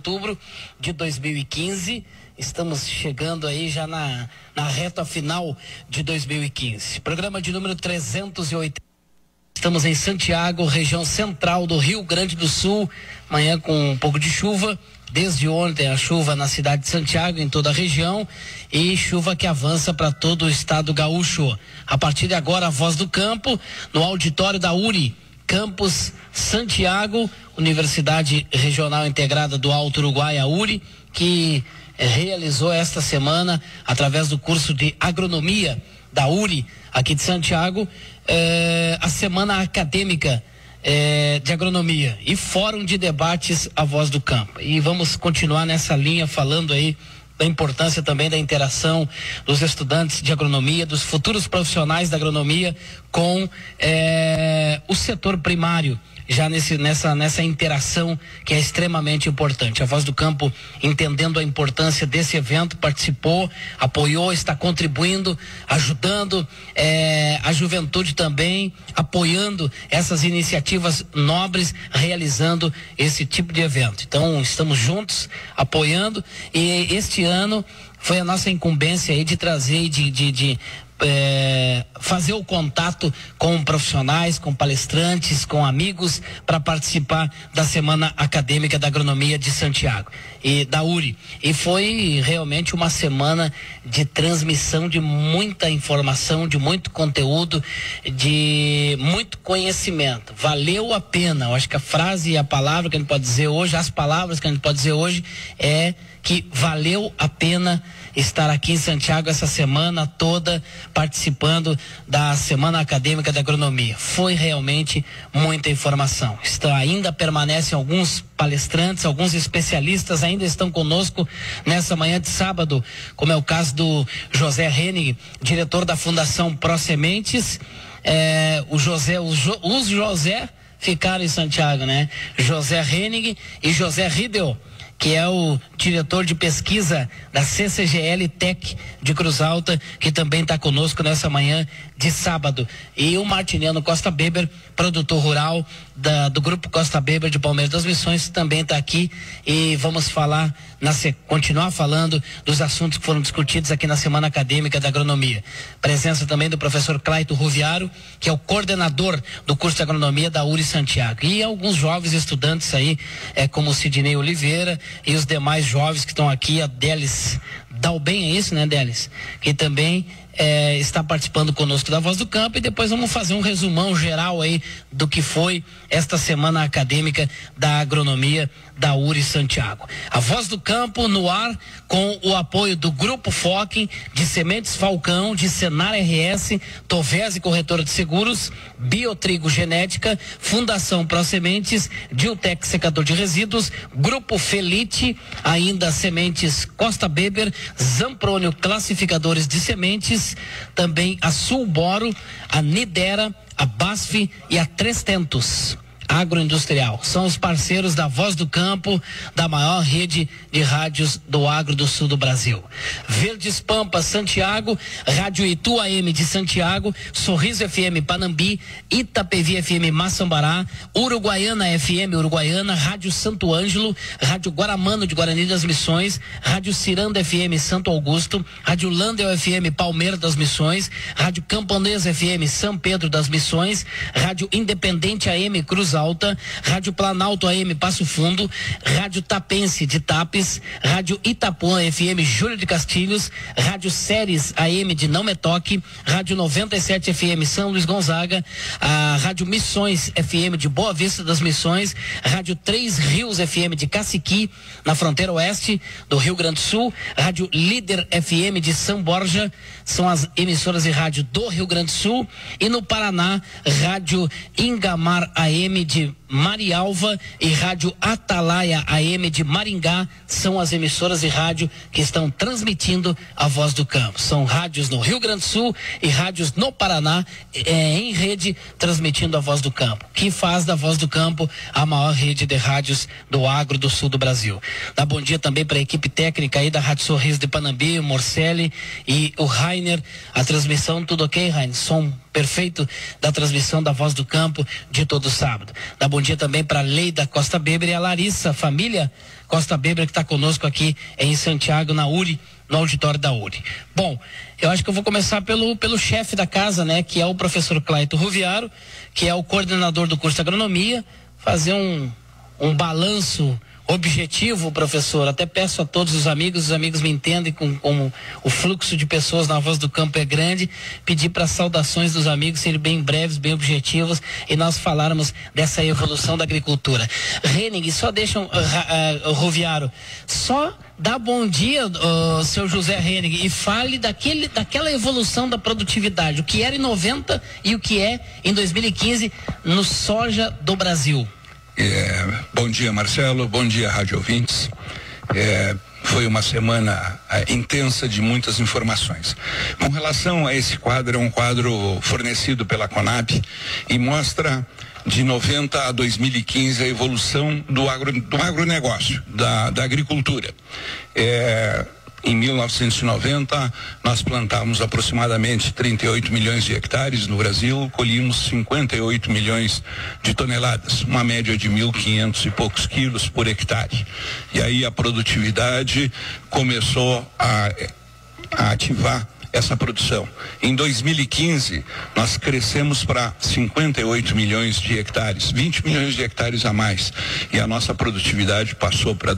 outubro de 2015. Estamos chegando aí já na reta final de 2015. Programa de número 380. Estamos em Santiago, região central do Rio Grande do Sul. Manhã com um pouco de chuva. Desde ontem a chuva na cidade de Santiago, em toda a região, e chuva que avança para todo o estado gaúcho. A partir de agora, a Voz do Campo, no auditório da URI, Campus Santiago, Universidade Regional Integrada do Alto Uruguai, a URI, que realizou esta semana, através do curso de agronomia da URI, aqui de Santiago, a semana acadêmica de agronomia e fórum de debates A Voz do Campo. E vamos continuar nessa linha falando aí da importância também da interação dos estudantes de agronomia, dos futuros profissionais da agronomia com o setor primário, já nessa interação que é extremamente importante. A Voz do Campo, entendendo a importância desse evento, participou, apoiou, está contribuindo, ajudando a juventude também, apoiando essas iniciativas nobres, realizando esse tipo de evento. Então, estamos juntos, apoiando, e este ano foi a nossa incumbência aí de trazer, de fazer o contato com profissionais, com palestrantes, com amigos, para participar da Semana Acadêmica da Agronomia de Santiago e da URI. E foi realmente uma semana de transmissão de muita informação, de muito conteúdo, de muito conhecimento. Valeu a pena. Eu acho que a frase e a palavra que a gente pode dizer hoje, as palavras que a gente pode dizer hoje é que valeu a pena estar aqui em Santiago essa semana toda participando da Semana Acadêmica da Agronomia. Foi realmente muita informação. Ainda permanecem alguns palestrantes, alguns especialistas ainda estão conosco nessa manhã de sábado, como é o caso do José Henning, diretor da Fundação Pro Sementes. Os José ficaram em Santiago, né? José Henning e José Riedel, que é o diretor de pesquisa da CCGL Tech de Cruz Alta, que também está conosco nessa manhã de sábado. E o Martiniano Costa Beber, produtor rural do Grupo Costa Beber de Palmeiras das Missões, também está aqui, e vamos continuar falando dos assuntos que foram discutidos aqui na Semana Acadêmica da Agronomia. Presença também do professor Claito Ruviaro, que é o coordenador do curso de agronomia da URI Santiago. E alguns jovens estudantes aí, como o Sidney Oliveira e os demais jovens que estão aqui, a Delis Dalben, é isso, né, Delis? Que também está participando conosco da Voz do Campo, e depois vamos fazer um resumão geral aí do que foi esta Semana Acadêmica da Agronomia da URI Santiago. A Voz do Campo no ar com o apoio do Grupo Foquem, de Sementes Falcão, de Senar RS, Tovese Corretora de Seguros, Biotrigo Genética, Fundação Pro Sementes, Diltec Secador de Resíduos, Grupo Felite, ainda Sementes Costa Beber, Zamprônio Classificadores de Sementes, também a Sulboro, a Nidera, a BASF e a Trestentos Agroindustrial. São os parceiros da Voz do Campo, da maior rede de rádios do agro do sul do Brasil. Verdes Pampas Santiago, Rádio Itu AM de Santiago, Sorriso FM Panambi, Itapevi FM Maçambará, Uruguaiana FM Uruguaiana, Rádio Santo Ângelo, Rádio Guaramano de Guarani das Missões, Rádio Ciranda FM Santo Augusto, Rádio Landel FM Palmeiras das Missões, Rádio Camponesa FM São Pedro das Missões, Rádio Independente AM Cruz Alta, Rádio Planalto AM Passo Fundo, Rádio Tapense de Tapes, Rádio Itapuã FM Júlio de Castilhos, Rádio Séries AM de Não Me Toque, Rádio 97 FM São Luís Gonzaga, a Rádio Missões FM de Boa Vista das Missões, Rádio Três Rios FM de Caciqui, na fronteira oeste do Rio Grande do Sul, Rádio Líder FM de São Borja, são as emissoras de rádio do Rio Grande do Sul, e no Paraná, Rádio Ingamar AM de Marialva e Rádio Atalaia AM de Maringá são as emissoras de rádio que estão transmitindo a Voz do Campo. São rádios no Rio Grande do Sul e rádios no Paraná em rede transmitindo a Voz do Campo, que faz da Voz do Campo a maior rede de rádios do agro do sul do Brasil. Dá bom dia também para a equipe técnica aí da Rádio Sorriso de Panambi, o Morcelli e o Rainer. A transmissão, tudo ok, Rainer? Som perfeito da transmissão da Voz do Campo de todo sábado. Dá bom dia também para a Leida Costa Beber e a Larissa, família Costa Beber, que está conosco aqui em Santiago, na URI, no auditório da URI. Bom, eu acho que eu vou começar pelo chefe da casa, né, que é o professor Clayton Ruviaro, que é o coordenador do curso de agronomia, fazer um balanço objetivo, professor. Até peço a todos os amigos me entendem como o fluxo de pessoas na Voz do Campo é grande, pedir para saudações dos amigos serem bem breves, bem objetivos, e nós falarmos dessa evolução da agricultura. Henning, só deixam, Ruviaro, só dá bom dia, seu José Henning, e fale daquela evolução da produtividade, o que era em 90 e o que é em 2015 no soja do Brasil. Bom dia, Marcelo, bom dia, rádio ouvintes. Foi uma semana intensa de muitas informações. Com relação a esse quadro, é um quadro fornecido pela Conab e mostra de 90 a 2015 a evolução do agronegócio, da agricultura. Em 1990, nós plantávamos aproximadamente 38 milhões de hectares no Brasil, colhíamos 58 milhões de toneladas, uma média de 1.500 e poucos quilos por hectare. E aí a produtividade começou a ativar essa produção. Em 2015, nós crescemos para 58 milhões de hectares, 20 milhões de hectares a mais. E a nossa produtividade passou para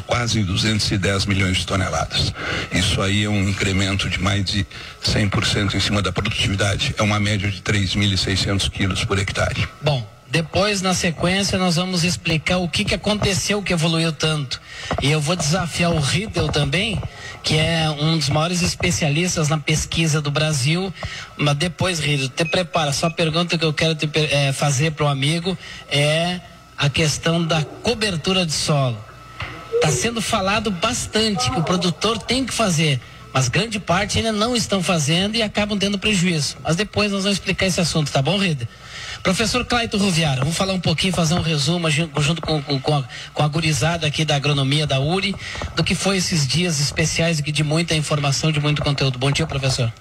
quase 210 milhões de toneladas. Isso aí é um incremento de mais de 100% em cima da produtividade. É uma média de 3.600 quilos por hectare. Bom, depois, na sequência, nós vamos explicar o que aconteceu, que evoluiu tanto. E eu vou desafiar o Riedel também, que é um dos maiores especialistas na pesquisa do Brasil. Mas depois, Riedel, te prepara. Só a pergunta que eu quero fazer para o amigo é a questão da cobertura de solo. Está sendo falado bastante que o produtor tem que fazer, mas grande parte ainda não estão fazendo e acabam tendo prejuízo. Mas depois nós vamos explicar esse assunto, tá bom, Riedel? Professor Clayton Ruviaro, vamos falar um pouquinho, fazer um resumo junto com a gurizada aqui da agronomia da URI, do que foi esses dias especiais aqui de muita informação, de muito conteúdo. Bom dia, professor.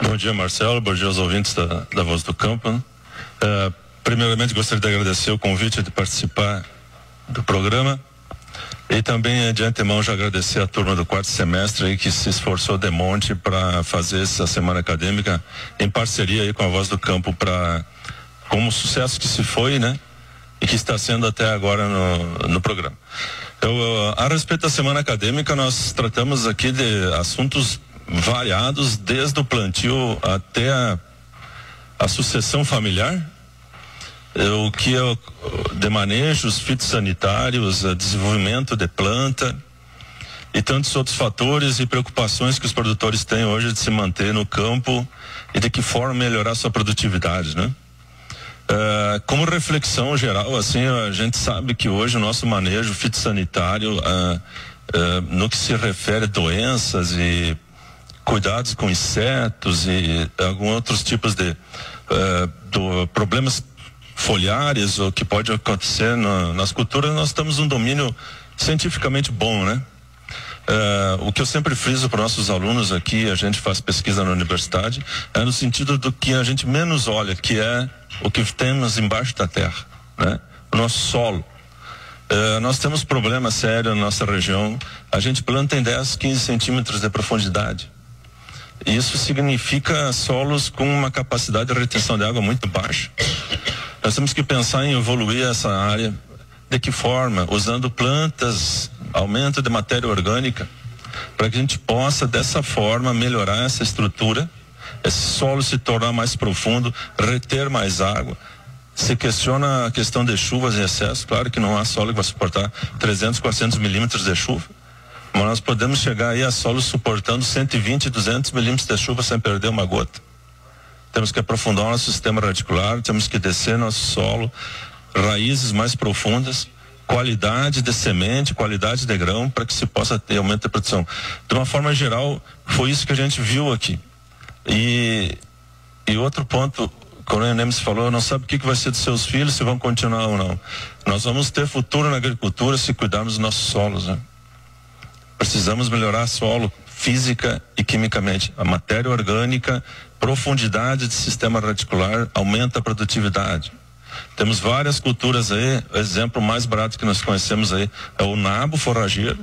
Bom dia, Marcelo, bom dia aos ouvintes da Voz do Campo. Primeiramente, gostaria de agradecer o convite de participar do programa e também, de antemão, já agradecer a turma do quarto semestre aí, que se esforçou de monte para fazer essa semana acadêmica em parceria aí com a Voz do Campo como sucesso que se foi, né? E que está sendo até agora no programa. A respeito da semana acadêmica, nós tratamos aqui de assuntos variados, desde o plantio até a sucessão familiar, o que é de manejos fitossanitários, desenvolvimento de planta e tantos outros fatores e preocupações que os produtores têm hoje de se manter no campo e de que forma melhorar sua produtividade, né? Como reflexão geral, assim, a gente sabe que hoje o nosso manejo fitossanitário, no que se refere a doenças e cuidados com insetos e alguns outros tipos de problemas foliares ou que pode acontecer nas culturas, nós temos um domínio cientificamente bom, né? O que eu sempre friso para nossos alunos aqui, a gente faz pesquisa na universidade, é no sentido do que a gente menos olha, que é o que temos embaixo da terra, né? O nosso solo. Nós temos problema sério na nossa região. A gente planta em 10, 15 centímetros de profundidade. Isso significa solos com uma capacidade de retenção de água muito baixa. Nós temos que pensar em evoluir essa área. De que forma? Usando plantas, aumento de matéria orgânica, para que a gente possa, dessa forma, melhorar essa estrutura, esse solo se tornar mais profundo, reter mais água. Se questiona a questão de chuvas em excesso, claro que não há solo que vai suportar 300, 400 milímetros de chuva, mas nós podemos chegar aí a solos suportando 120, 200 milímetros de chuva sem perder uma gota. Temos que aprofundar o nosso sistema radicular, temos que descer nosso solo, raízes mais profundas, qualidade de semente, qualidade de grão, para que se possa ter aumento de produção. De uma forma geral, foi isso que a gente viu aqui. E outro ponto, quando o Nemes falou, não sabe o que vai ser dos seus filhos, se vão continuar ou não. Nós vamos ter futuro na agricultura se cuidarmos dos nossos solos, né? Precisamos melhorar solo física e quimicamente. A matéria orgânica, profundidade de sistema radicular, aumenta a produtividade. Temos várias culturas aí. O exemplo mais barato que nós conhecemos aí é o nabo forrageiro,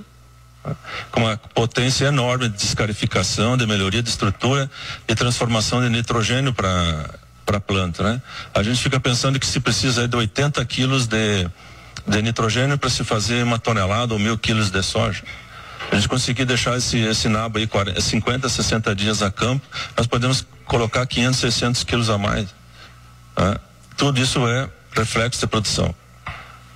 com uma potência enorme de descarificação, de melhoria de estrutura e transformação de nitrogênio para a planta, né? A gente fica pensando que se precisa aí de 80 quilos de nitrogênio para se fazer 1 tonelada ou 1.000 quilos de soja. A gente conseguir deixar esse nabo aí 50, 60 dias a campo, nós podemos colocar 500, 600 quilos a mais. Tudo isso é reflexo de produção.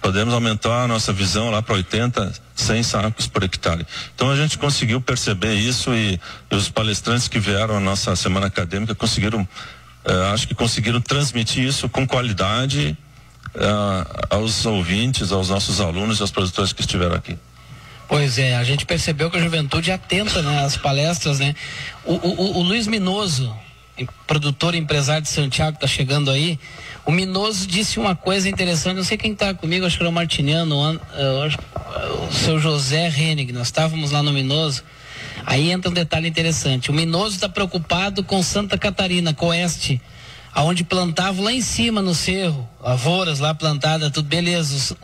Podemos aumentar a nossa visão lá para 80, 100 sacos por hectare. Então a gente conseguiu perceber isso e os palestrantes que vieram à nossa semana acadêmica conseguiram, acho que conseguiram transmitir isso com qualidade aos ouvintes, aos nossos alunos e aos produtores que estiveram aqui. Pois é, a gente percebeu que a juventude é atenta, né, às palestras, né? O Luiz Minoso, produtor e empresário de Santiago, está chegando aí. O Minoso disse uma coisa interessante, não sei quem está comigo, acho que era o Martiniano, o seu José Hennig, nós estávamos lá no Minoso. Aí entra um detalhe interessante, o Minoso está preocupado com Santa Catarina, com o oeste, aonde plantavam lá em cima no cerro, lavouras lá plantadas, tudo beleza,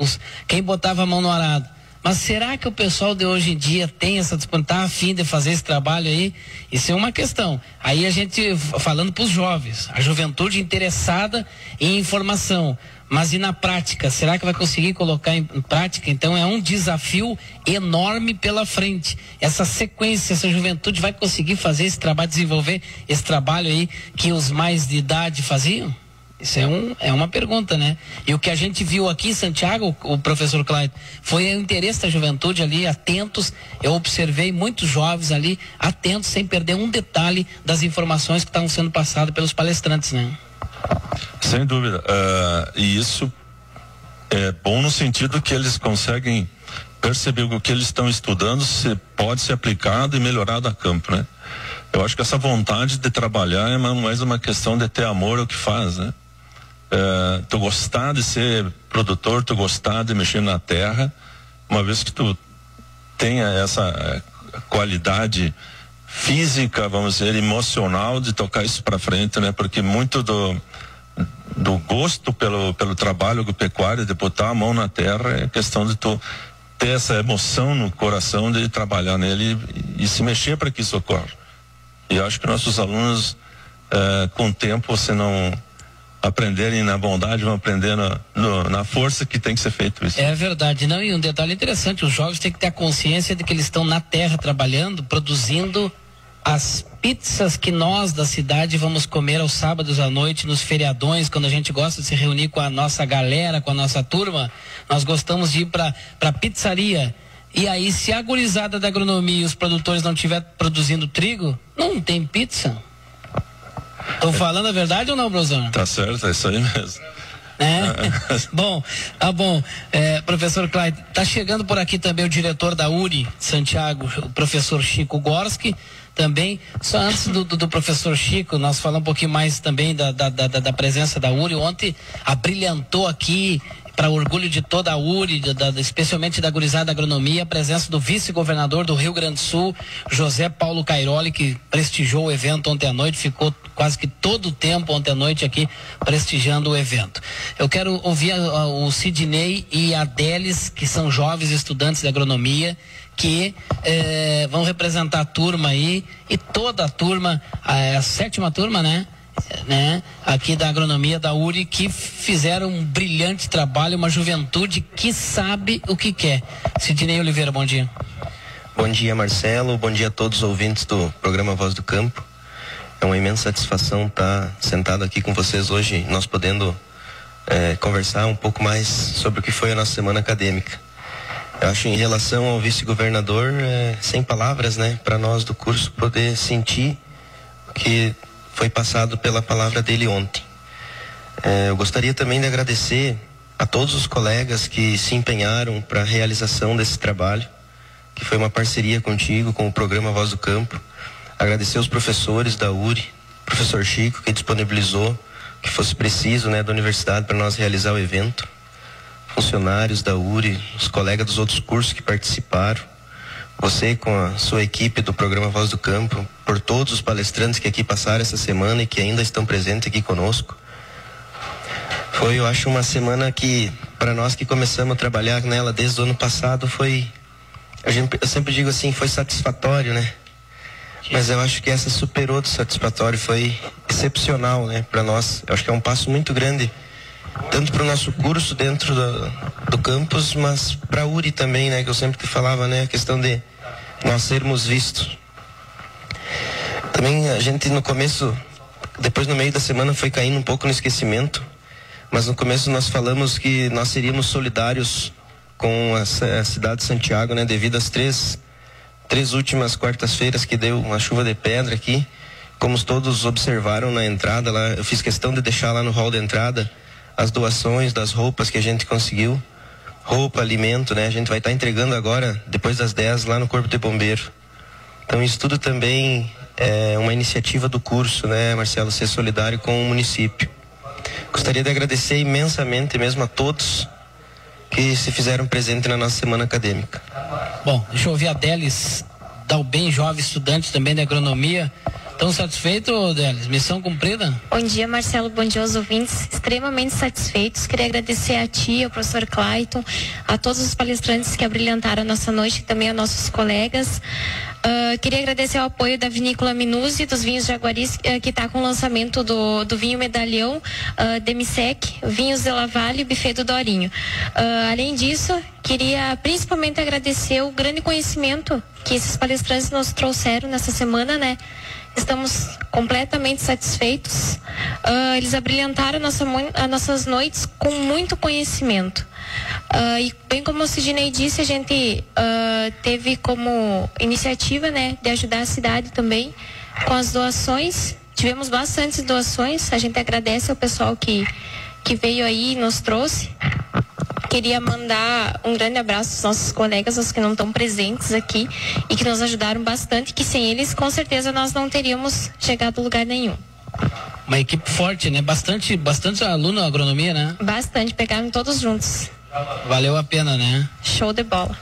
quem botava a mão no arado. Mas será que o pessoal de hoje em dia tem essa disponibilidade, tá a fim de fazer esse trabalho aí? Isso é uma questão. Aí a gente, falando para os jovens, a juventude interessada em informação, mas e na prática? Será que vai conseguir colocar em prática? Então é um desafio enorme pela frente. Essa sequência, essa juventude vai conseguir fazer esse trabalho, desenvolver esse trabalho aí que os mais de idade faziam? Isso é uma pergunta, né? E o que a gente viu aqui em Santiago, o professor Clyde, foi o interesse da juventude ali, atentos. Eu observei muitos jovens ali, atentos, sem perder um detalhe das informações que estavam sendo passadas pelos palestrantes, né? Sem dúvida. E isso é bom no sentido que eles conseguem perceber o que eles estão estudando se pode ser aplicado e melhorado a campo, né? Eu acho que essa vontade de trabalhar é mais uma questão de ter amor ao que faz, né? Tu gostar de ser produtor, tu gostar de mexer na terra, uma vez que tu tenha essa qualidade física, vamos dizer, emocional de tocar isso para frente, né? Porque muito do gosto pelo trabalho agropecuário, de botar a mão na terra, é questão de tu ter essa emoção no coração de trabalhar nele e se mexer para que isso ocorra. E eu acho que nossos alunos, com o tempo, se não aprenderem na bondade, vão aprender na força que tem que ser feito isso. É verdade, não, e um detalhe interessante, os jovens têm que ter a consciência de que eles estão na terra trabalhando, produzindo as pizzas que nós da cidade vamos comer aos sábados à noite, nos feriadões, quando a gente gosta de se reunir com a nossa galera, com a nossa turma, nós gostamos de ir para pizzaria. E aí, se a gurizada da agronomia e os produtores não estiver produzindo trigo, não tem pizza. Estou falando a verdade ou não, Brosão? Tá certo, é isso aí mesmo. Bom, tá bom. Professor Clyde, tá chegando por aqui também o diretor da URI Santiago, o professor Chico Gorski, também. Só antes do professor Chico, nós falamos um pouquinho mais também da presença da URI. Ontem abrilhantou aqui, para orgulho de toda a URI, especialmente da gurizada da agronomia, a presença do vice-governador do Rio Grande do Sul, José Paulo Cairoli, que prestigiou o evento ontem à noite, ficou quase que todo o tempo ontem à noite aqui prestigiando o evento. Eu quero ouvir o Sidney e a Delis, que são jovens estudantes de agronomia, que vão representar a turma aí, e toda a turma, a 7ª turma, né, aqui da agronomia da URI, que fizeram um brilhante trabalho, uma juventude que sabe o que quer. Sidney Oliveira, bom dia. Bom dia, Marcelo, bom dia a todos os ouvintes do programa Voz do Campo. É uma imensa satisfação estar sentado aqui com vocês hoje, nós podendo conversar um pouco mais sobre o que foi a nossa semana acadêmica. Eu acho, em relação ao vice-governador, sem palavras, né, para nós do curso poder sentir o que foi passado pela palavra dele ontem. Eu gostaria também de agradecer a todos os colegas que se empenharam para a realização desse trabalho, que foi uma parceria contigo, com o programa Voz do Campo. Agradecer os professores da URI, professor Chico, que disponibilizou que fosse preciso, né, da universidade para nós realizar o evento. Funcionários da URI, os colegas dos outros cursos que participaram, você com a sua equipe do programa Voz do Campo, por todos os palestrantes que aqui passaram essa semana e que ainda estão presentes aqui conosco. Foi, eu acho, uma semana que, para nós que começamos a trabalhar nela desde o ano passado, eu sempre digo assim, foi satisfatório, né? Mas eu acho que essa superou do satisfatório, foi excepcional, né, para nós. Eu acho que é um passo muito grande, tanto para o nosso curso dentro do campus, mas para a URI também, né, que eu sempre te falava, né, a questão de nós sermos vistos. Também a gente no começo, depois no meio da semana foi caindo um pouco no esquecimento, mas no começo nós falamos que nós seríamos solidários com a cidade de Santiago, né, devido às três últimas quartas-feiras que deu uma chuva de pedra aqui. Como todos observaram na entrada lá, eu fiz questão de deixar lá no hall de entrada as doações das roupas que a gente conseguiu, roupa, alimento, né? A gente vai estar entregando agora, depois das 10, lá no Corpo de Bombeiro. Então isso tudo também é uma iniciativa do curso, né, Marcelo, ser solidário com o município. Gostaria de agradecer imensamente mesmo a todos que se fizeram presente na nossa semana acadêmica. Bom, deixa eu ouvir a Delis Dalben, jovem estudante também de agronomia. Estão satisfeitos, Delis? Missão cumprida? Bom dia, Marcelo. Bom dia aos ouvintes. Extremamente satisfeitos. Queria agradecer a ti, ao professor Clayton, a todos os palestrantes que abrilhantaram a nossa noite e também a nossos colegas. Queria agradecer o apoio da Vinícola Minuzzi, dos vinhos Jaguaris, que está com o lançamento do vinho Medalhão, Demisec, vinhos de La Valle e Buffet do Dorinho. Além disso, queria principalmente agradecer o grande conhecimento que esses palestrantes nos trouxeram nessa semana, né? Estamos completamente satisfeitos. Eles abrilhantaram as nossas noites com muito conhecimento. E bem como o Sidney disse, a gente teve como iniciativa, né, de ajudar a cidade também com as doações. Tivemos bastantes doações. A gente agradece ao pessoal que veio aí e nos trouxe. Queria mandar um grande abraço aos nossos colegas, aos que não estão presentes aqui e que nos ajudaram bastante, que sem eles, com certeza, nós não teríamos chegado a lugar nenhum. Uma equipe forte, né? Bastante aluno agronomia, né? Bastante, pegaram todos juntos. Valeu a pena, né? Show de bola.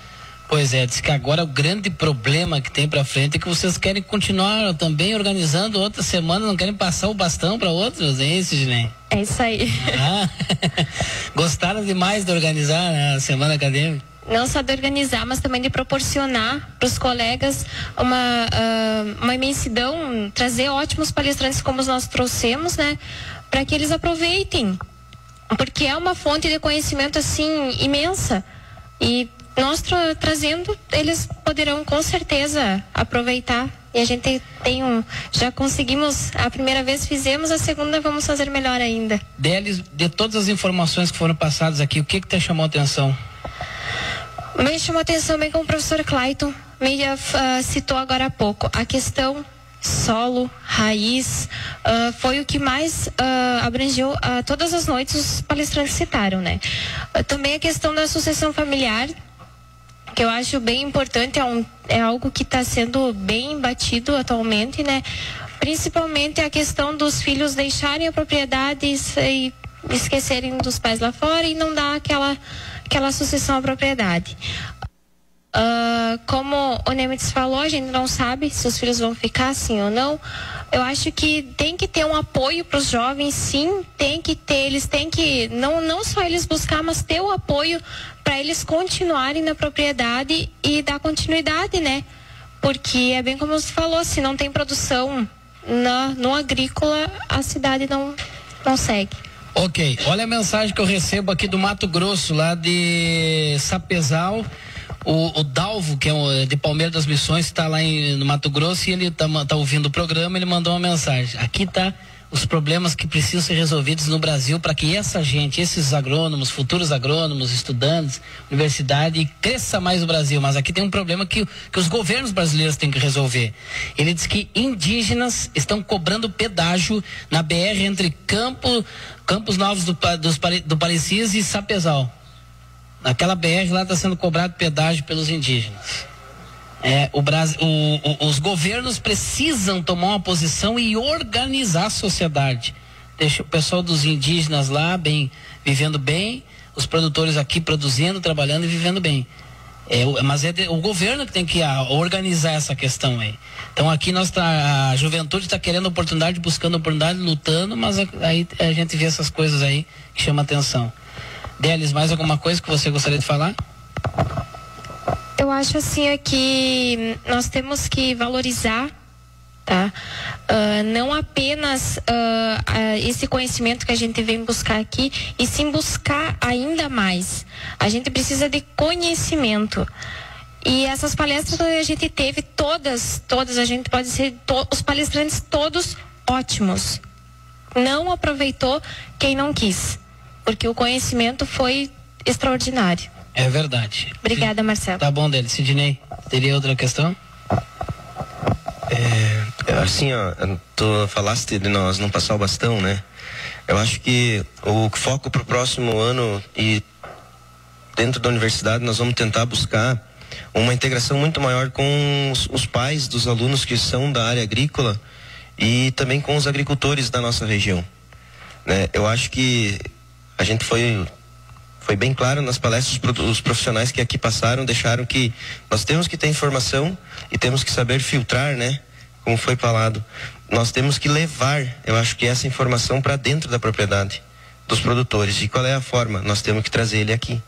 Pois é, diz que agora o grande problema que tem pra frente é que vocês querem continuar também organizando outra semana, não querem passar o bastão para outros, é isso, Sidney? É isso aí. Gostaram demais de organizar, né, a semana acadêmica? Não só de organizar, mas também de proporcionar para os colegas uma imensidão, trazer ótimos palestrantes como nós trouxemos, né? Para que eles aproveitem, porque é uma fonte de conhecimento assim imensa e nós trazendo, eles poderão com certeza aproveitar. E a gente já conseguimos, a primeira vez fizemos, a segunda vamos fazer melhor ainda. Delis, de todas as informações que foram passadas aqui, o que te chamou a atenção? Me chamou a atenção bem como o professor Clayton me citou agora há pouco. A questão solo, raiz, foi o que mais abrangeu todas as noites os palestrantes citaram, né? Também a questão da sucessão familiar, que eu acho bem importante, é algo que está sendo bem batido atualmente, né? Principalmente a questão dos filhos deixarem a propriedade e esquecerem dos pais lá fora e não dar aquela sucessão à propriedade. Como o Nemitz falou, a gente não sabe se os filhos vão ficar sim ou não. Eu acho que tem que ter um apoio para os jovens, sim, tem que ter, eles têm que, não só eles buscar, mas ter o apoio para eles continuarem na propriedade e dar continuidade, né? Porque é bem como você falou, se não tem produção no agrícola, a cidade não segue. Ok, olha a mensagem que eu recebo aqui do Mato Grosso, lá de Sapezal. O Dalvo, que é de Palmeiras das Missões, está lá no Mato Grosso e ele tá ouvindo o programa, ele mandou uma mensagem. Aqui tá os problemas que precisam ser resolvidos no Brasil para que essa gente, esses agrônomos, futuros agrônomos, estudantes, universidade, cresça mais o Brasil. Mas aqui tem um problema que os governos brasileiros têm que resolver. Ele diz que indígenas estão cobrando pedágio na BR entre Campos Novos do Parecis e Sapezal. Naquela BR lá está sendo cobrado pedágio pelos indígenas. Os governos precisam tomar uma posição e organizar a sociedade. Deixa o pessoal dos indígenas lá vivendo bem, os produtores aqui produzindo, trabalhando e vivendo bem. Mas é o governo que tem que organizar essa questão aí. Então aqui a juventude está querendo oportunidade, buscando oportunidade, lutando, mas aí a gente vê essas coisas aí que chamam atenção. Délis, mais alguma coisa que você gostaria de falar? Eu acho assim que nós temos que valorizar, tá? Não apenas esse conhecimento que a gente vem buscar aqui, e sim buscar ainda mais. A gente precisa de conhecimento. E essas palestras que a gente teve, todas, a gente pode ser, os palestrantes todos ótimos. Não aproveitou quem não quis, porque o conhecimento foi extraordinário. É verdade. Obrigada, Marcelo. Tá bom, Délis. Sidney, teria outra questão? Assim, tu falaste de nós não passar o bastão, né? Eu acho que o foco para o próximo ano e dentro da universidade nós vamos tentar buscar uma integração muito maior com os pais dos alunos que são da área agrícola e também com os agricultores da nossa região, né? Eu acho que a gente foi bem claro nas palestras, os profissionais que aqui passaram deixaram que nós temos que ter informação e temos que saber filtrar, né? Como foi falado, nós temos que levar, eu acho que essa informação para dentro da propriedade dos produtores. E qual é a forma? Nós temos que trazer ele aqui,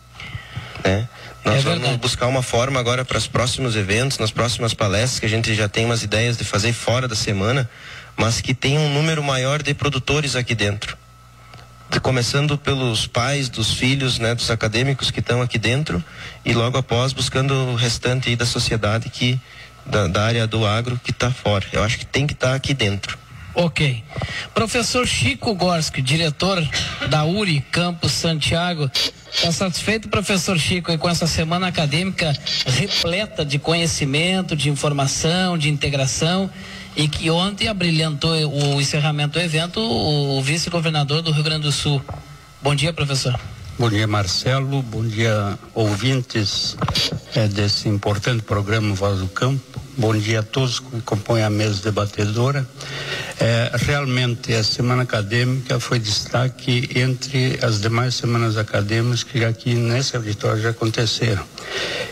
né? Nós vamos buscar uma forma agora para os próximos eventos, nas próximas palestras, que a gente já tem umas ideias de fazer fora da semana, mas que tem um número maior de produtores aqui dentro. Começando pelos pais, dos filhos, né, dos acadêmicos que estão aqui dentro, e logo após buscando o restante aí da sociedade que da área do agro que está fora. Eu acho que tem que estar aqui dentro. Ok. Professor Chico Gorski, diretor da URI Campus Santiago, está satisfeito, professor Chico, com essa semana acadêmica repleta de conhecimento, de informação, de integração, e que ontem abrilhantou o encerramento do evento o vice-governador do Rio Grande do Sul. Bom dia, professor. Bom dia, Marcelo. Bom dia, ouvintes desse importante programa Voz do Campo. Bom dia a todos que compõem a mesa debatedora. Realmente, a semana acadêmica foi destaque entre as demais semanas acadêmicas que aqui nesse auditório já aconteceram.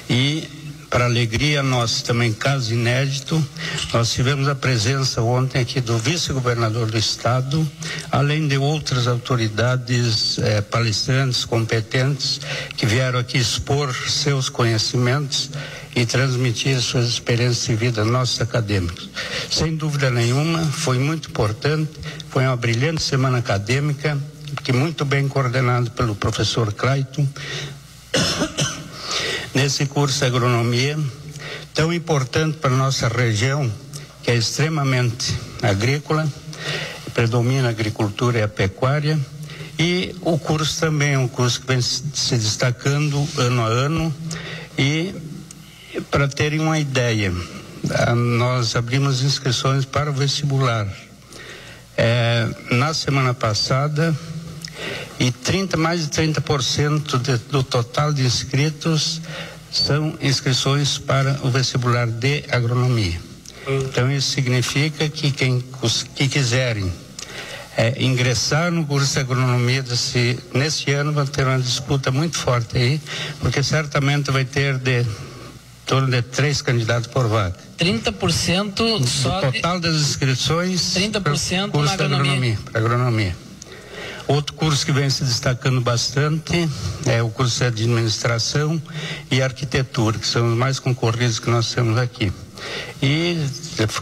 E, para alegria nossa, também caso inédito, nós tivemos a presença ontem aqui do vice-governador do estado, além de outras autoridades palestrantes competentes que vieram aqui expor seus conhecimentos e transmitir suas experiências de vida nossos acadêmicos. Sem dúvida nenhuma, foi muito importante, foi uma brilhante semana acadêmica, que muito bem coordenado pelo professor Clayton, nesse curso de agronomia, tão importante para a nossa região, que é extremamente agrícola, predomina a agricultura e a pecuária, e o curso também é um curso que vem se destacando ano a ano. E para terem uma ideia, nós abrimos inscrições para o vestibular na semana passada, e mais de 30% do total de inscritos são inscrições para o vestibular de agronomia. Então isso significa que quem quiserem ingressar no curso de agronomia nesse ano vai ter uma disputa muito forte aí, porque certamente vai ter em torno de 3 candidatos por vaga. 30% só do total das inscrições, 30% curso na agronomia. Para agronomia. Outro curso que vem se destacando bastante é o curso de administração e arquitetura, que são os mais concorridos que nós temos aqui. E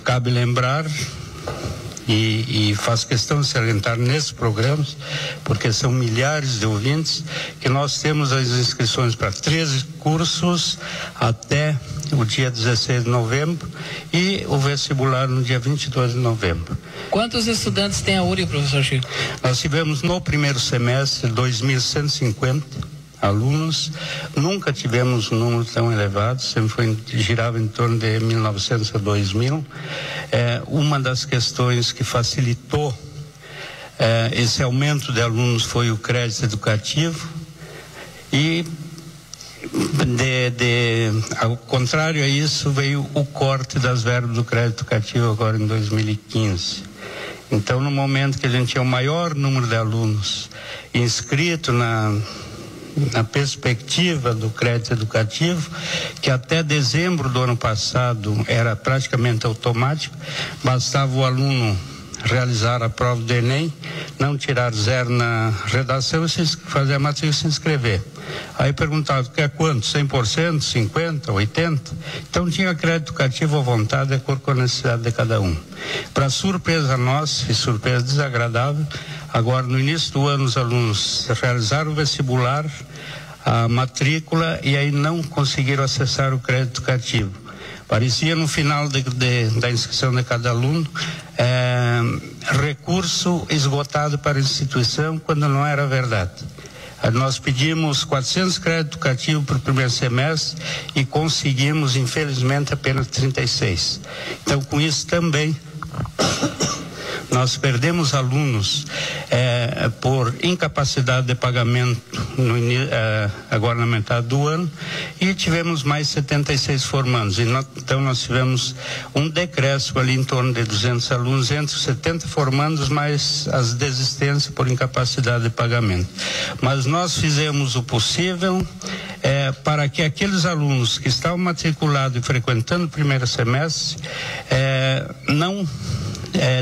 cabe lembrar, e faço questão de salientar nesses programas, porque são milhares de ouvintes, que nós temos as inscrições para 13 cursos até o dia 16 de novembro e o vestibular no dia 22 de novembro. Quantos estudantes tem a URI, professor Chico? Nós tivemos no primeiro semestre 2.150 alunos, nunca tivemos um número tão elevado, sempre girava em torno de 1.900 a 2.000. Uma das questões que facilitou esse aumento de alunos foi o crédito educativo, e ao contrário a isso veio o corte das verbas do crédito educativo agora em 2015. Então, no momento que a gente tinha o maior número de alunos inscritos na perspectiva do crédito educativo, que até dezembro do ano passado era praticamente automático, bastava o aluno realizar a prova do Enem, não tirar 0 na redação e fazer a matrícula e se inscrever. Aí perguntava, quer quanto? 100%, 50%, 80%? Então tinha crédito educativo à vontade, de acordo com a necessidade de cada um. Para surpresa nossa e surpresa desagradável, agora no início do ano os alunos realizaram o vestibular, a matrícula, e aí não conseguiram acessar o crédito educativo. Parecia no final da inscrição de cada aluno recurso esgotado para a instituição, quando não era verdade. Nós pedimos 400 créditos educativos para o primeiro semestre e conseguimos, infelizmente, apenas 36. Então, com isso também, nós perdemos alunos por incapacidade de pagamento agora na metade do ano, e tivemos mais 76 formandos. Então nós tivemos um decréscimo ali em torno de 200 alunos, entre 70 formandos mais as desistências por incapacidade de pagamento. Mas nós fizemos o possível para que aqueles alunos que estavam matriculados e frequentando o primeiro semestre não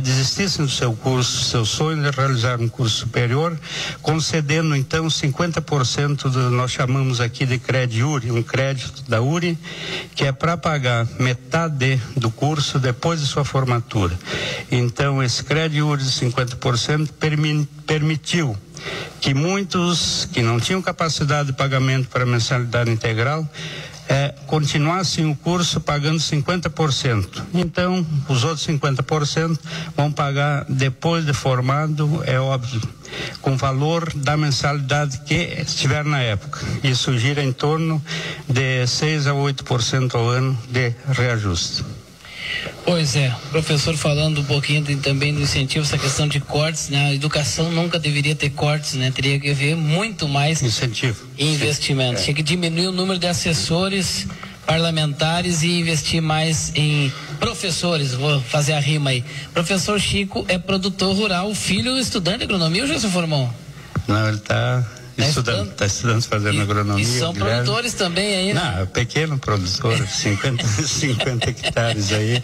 desistissem do seu curso, seu sonho de realizar um curso superior, concedendo então 50% do, nós chamamos aqui de crédito URI, um crédito da URI, que é para pagar metade do curso depois de sua formatura. Então esse crédito URI de 50% permitiu que muitos que não tinham capacidade de pagamento para mensalidade integral continuassem o curso pagando 50%. Então, os outros 50% vão pagar depois de formado, é óbvio, com o valor da mensalidade que estiver na época. Isso gira em torno de 6 a 8% ao ano de reajuste. Pois é, professor, falando um pouquinho também do incentivo, essa questão de cortes, né? A educação nunca deveria ter cortes, né? Teria que haver muito mais incentivo e investimento. Tinha que diminuir o número de assessores parlamentares e investir mais em professores. Vou fazer a rima aí. Professor Chico é produtor rural, o filho estudante de agronomia ou já se formou? Não, ele está estudando, fazendo agronomia. E são produtores também aí, né? Não, pequeno produtor, 50 hectares aí,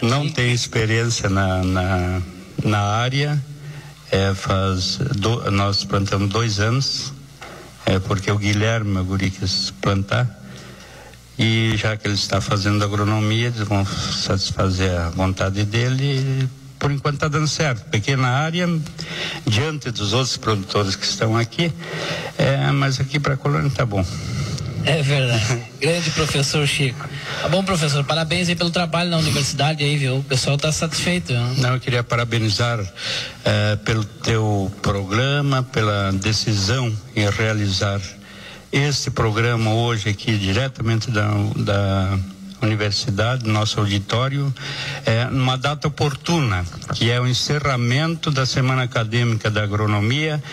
não tem experiência na área, nós plantamos 2 anos, porque o Guilherme, meu guri, quis plantar, e já que ele está fazendo agronomia, eles vão satisfazer a vontade dele. Por enquanto está dando certo, pequena área, diante dos outros produtores que estão aqui, mas aqui para a colônia está bom. É verdade. Grande professor Chico. Tá bom, professor, parabéns aí pelo trabalho na universidade aí, viu? O pessoal está satisfeito. Não, eu queria parabenizar pelo teu programa, pela decisão em realizar este programa hoje aqui diretamente da universidade, nosso auditório, numa data oportuna, que é o encerramento da Semana Acadêmica da Agronomia,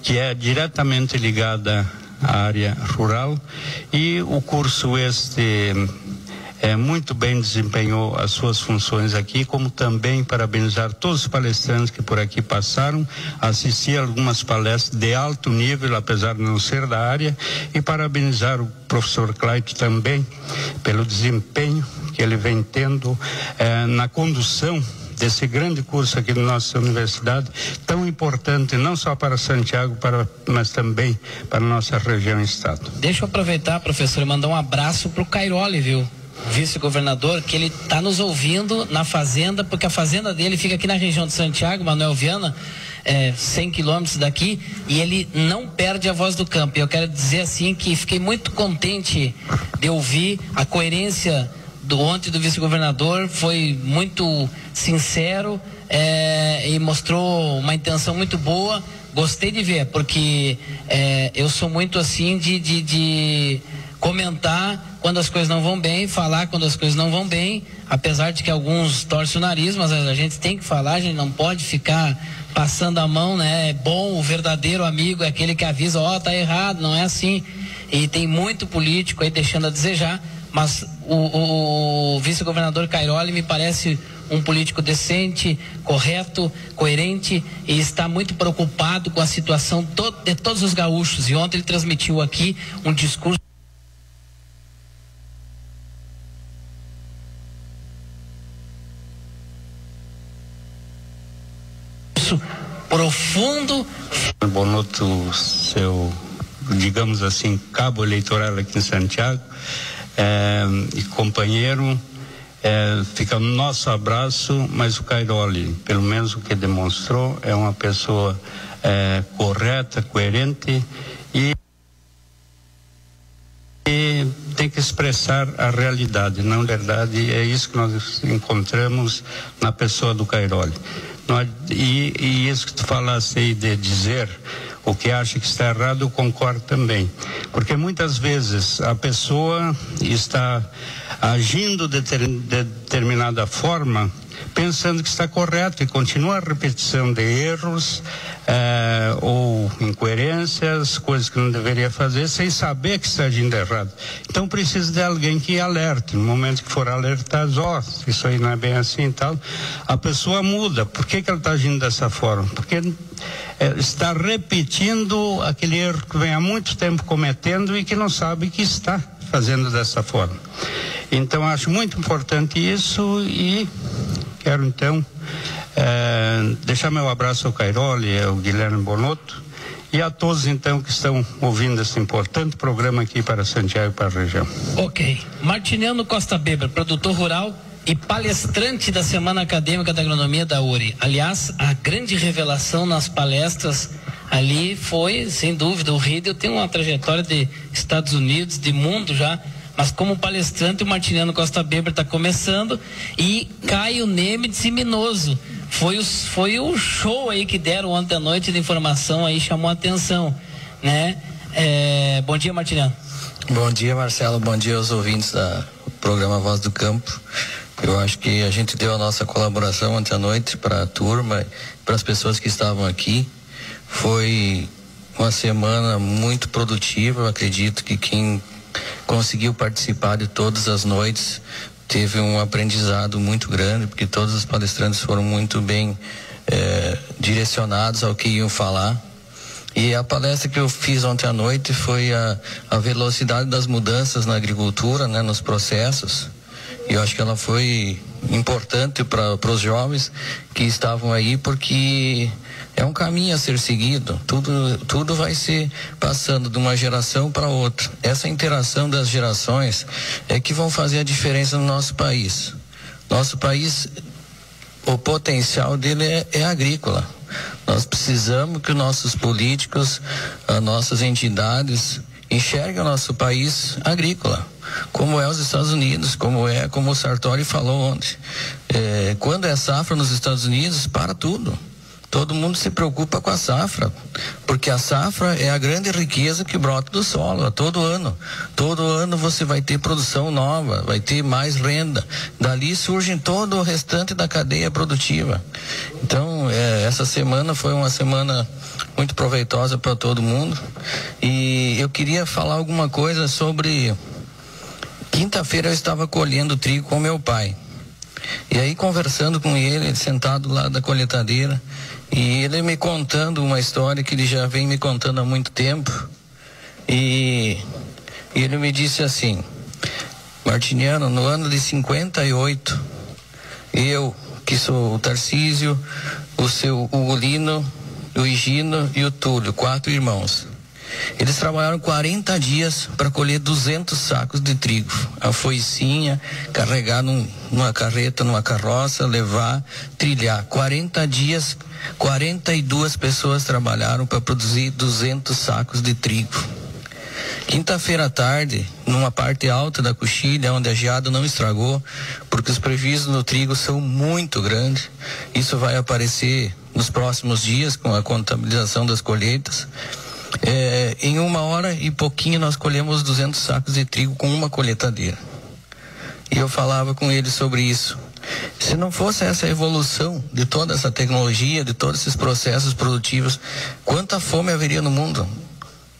que é diretamente ligada à área rural, e o curso muito bem desempenhou as suas funções aqui, como também parabenizar todos os palestrantes que por aqui passaram, assistir a algumas palestras de alto nível, apesar de não ser da área, e parabenizar o professor Clayton também pelo desempenho que ele vem tendo na condução desse grande curso aqui na nossa universidade, tão importante não só para Santiago, mas também para a nossa região e estado. Deixa eu aproveitar, professor, e mandar um abraço para o Cairoli, viu? Vice-governador, que ele está nos ouvindo na fazenda, porque a fazenda dele fica aqui na região de Santiago, Manuel Viana, 100 quilômetros daqui, e ele não perde a voz do campo. E eu quero dizer assim que fiquei muito contente de ouvir a coerência ontem do vice-governador, foi muito sincero e mostrou uma intenção muito boa. Gostei de ver, porque eu sou muito assim de comentar quando as coisas não vão bem, falar quando as coisas não vão bem, apesar de que alguns torcem o nariz, mas a gente tem que falar, a gente não pode ficar passando a mão, né? É bom, o verdadeiro amigo é aquele que avisa, tá errado, não é assim. E tem muito político aí deixando a desejar, mas o vice-governador Cairoli me parece um político decente, correto, coerente e está muito preocupado com a situação de todos os gaúchos. E ontem ele transmitiu aqui um discurso profundo. Bonotto, seu, digamos assim, cabo eleitoral aqui em Santiago, e companheiro, fica o nosso abraço, mas o Cairoli, pelo menos o que demonstrou, é uma pessoa correta, coerente e tem que expressar a realidade, não verdade, é isso que nós encontramos na pessoa do Cairoli. E isso que tu falaste aí de dizer o que acha que está errado, eu concordo também, porque muitas vezes a pessoa está agindo de determinada forma pensando que está correto e continua a repetição de erros ou incoerências, coisas que não deveria fazer sem saber que está agindo errado. Então precisa de alguém que alerte. No momento que for alertado, isso aí não é bem assim e tal, a pessoa muda. Por que ela está agindo dessa forma? Porque está repetindo aquele erro que vem há muito tempo cometendo e que não sabe que está fazendo dessa forma. Então acho muito importante isso e quero então deixar meu abraço ao Cairoli, ao Guilherme Bonotto e a todos então que estão ouvindo esse importante programa aqui para Santiago e para a região. Ok. Martiniano Costa Beber, produtor rural e palestrante da Semana Acadêmica da Agronomia da URI. Aliás, a grande revelação nas palestras ali foi, sem dúvida, o Riedel tem uma trajetória de Estados Unidos, de mundo já, mas como palestrante o Martiniano Costa Beber está começando e Caio Nemitz e Minoso. Foi o show aí que deram ontem à noite de informação aí, chamou a atenção, né? Bom dia, Martiniano. Bom dia, Marcelo, bom dia aos ouvintes do programa Voz do Campo. Eu acho que a gente deu a nossa colaboração ontem à noite para a turma, para as pessoas que estavam aqui. Foi uma semana muito produtiva. Eu acredito que quem conseguiu participar de todas as noites teve um aprendizado muito grande, porque todos os palestrantes foram muito bem direcionados ao que iam falar. E a palestra que eu fiz ontem à noite foi a velocidade das mudanças na agricultura, né, nos processos. E eu acho que ela foi importante para os jovens que estavam aí, porque é um caminho a ser seguido. Tudo vai se passando de uma geração para outra. Essa interação das gerações é que vão fazer a diferença no nosso país. Nosso país, o potencial dele é agrícola. Nós precisamos que os nossos políticos, as nossas entidades enxerguem o nosso país agrícola, como é os Estados Unidos, como o Sartori falou ontem. Quando é safra nos Estados Unidos, para tudo. Todo mundo se preocupa com a safra, porque a safra é a grande riqueza que brota do solo, todo ano. Todo ano você vai ter produção nova, vai ter mais renda. Dali surge todo o restante da cadeia produtiva. Então, essa semana foi uma semana muito proveitosa para todo mundo. E eu queria falar alguma coisa sobre... Quinta-feira eu estava colhendo trigo com meu pai. E aí, conversando com ele sentado lá da colheitadeira, e ele me contando uma história que ele já vem me contando há muito tempo. E ele me disse assim: Martiniano, no ano de 58, eu, que sou o Tarcísio, o Ugolino, o Higino e o Túlio, 4 irmãos. Eles trabalharam 40 dias para colher 200 sacos de trigo. A foicinha, carregar numa carreta, numa carroça, levar, trilhar. 40 dias, 42 pessoas trabalharam para produzir 200 sacos de trigo. Quinta-feira à tarde, numa parte alta da coxilha, onde a geada não estragou, porque os prejuízos no trigo são muito grandes. Isso vai aparecer nos próximos dias com a contabilização das colheitas. Em 1 hora e pouquinho nós colhemos 200 sacos de trigo com uma colheitadeira. E eu falava com ele sobre isso. Se não fosse essa evolução de toda essa tecnologia, de todos esses processos produtivos, quanta fome haveria no mundo?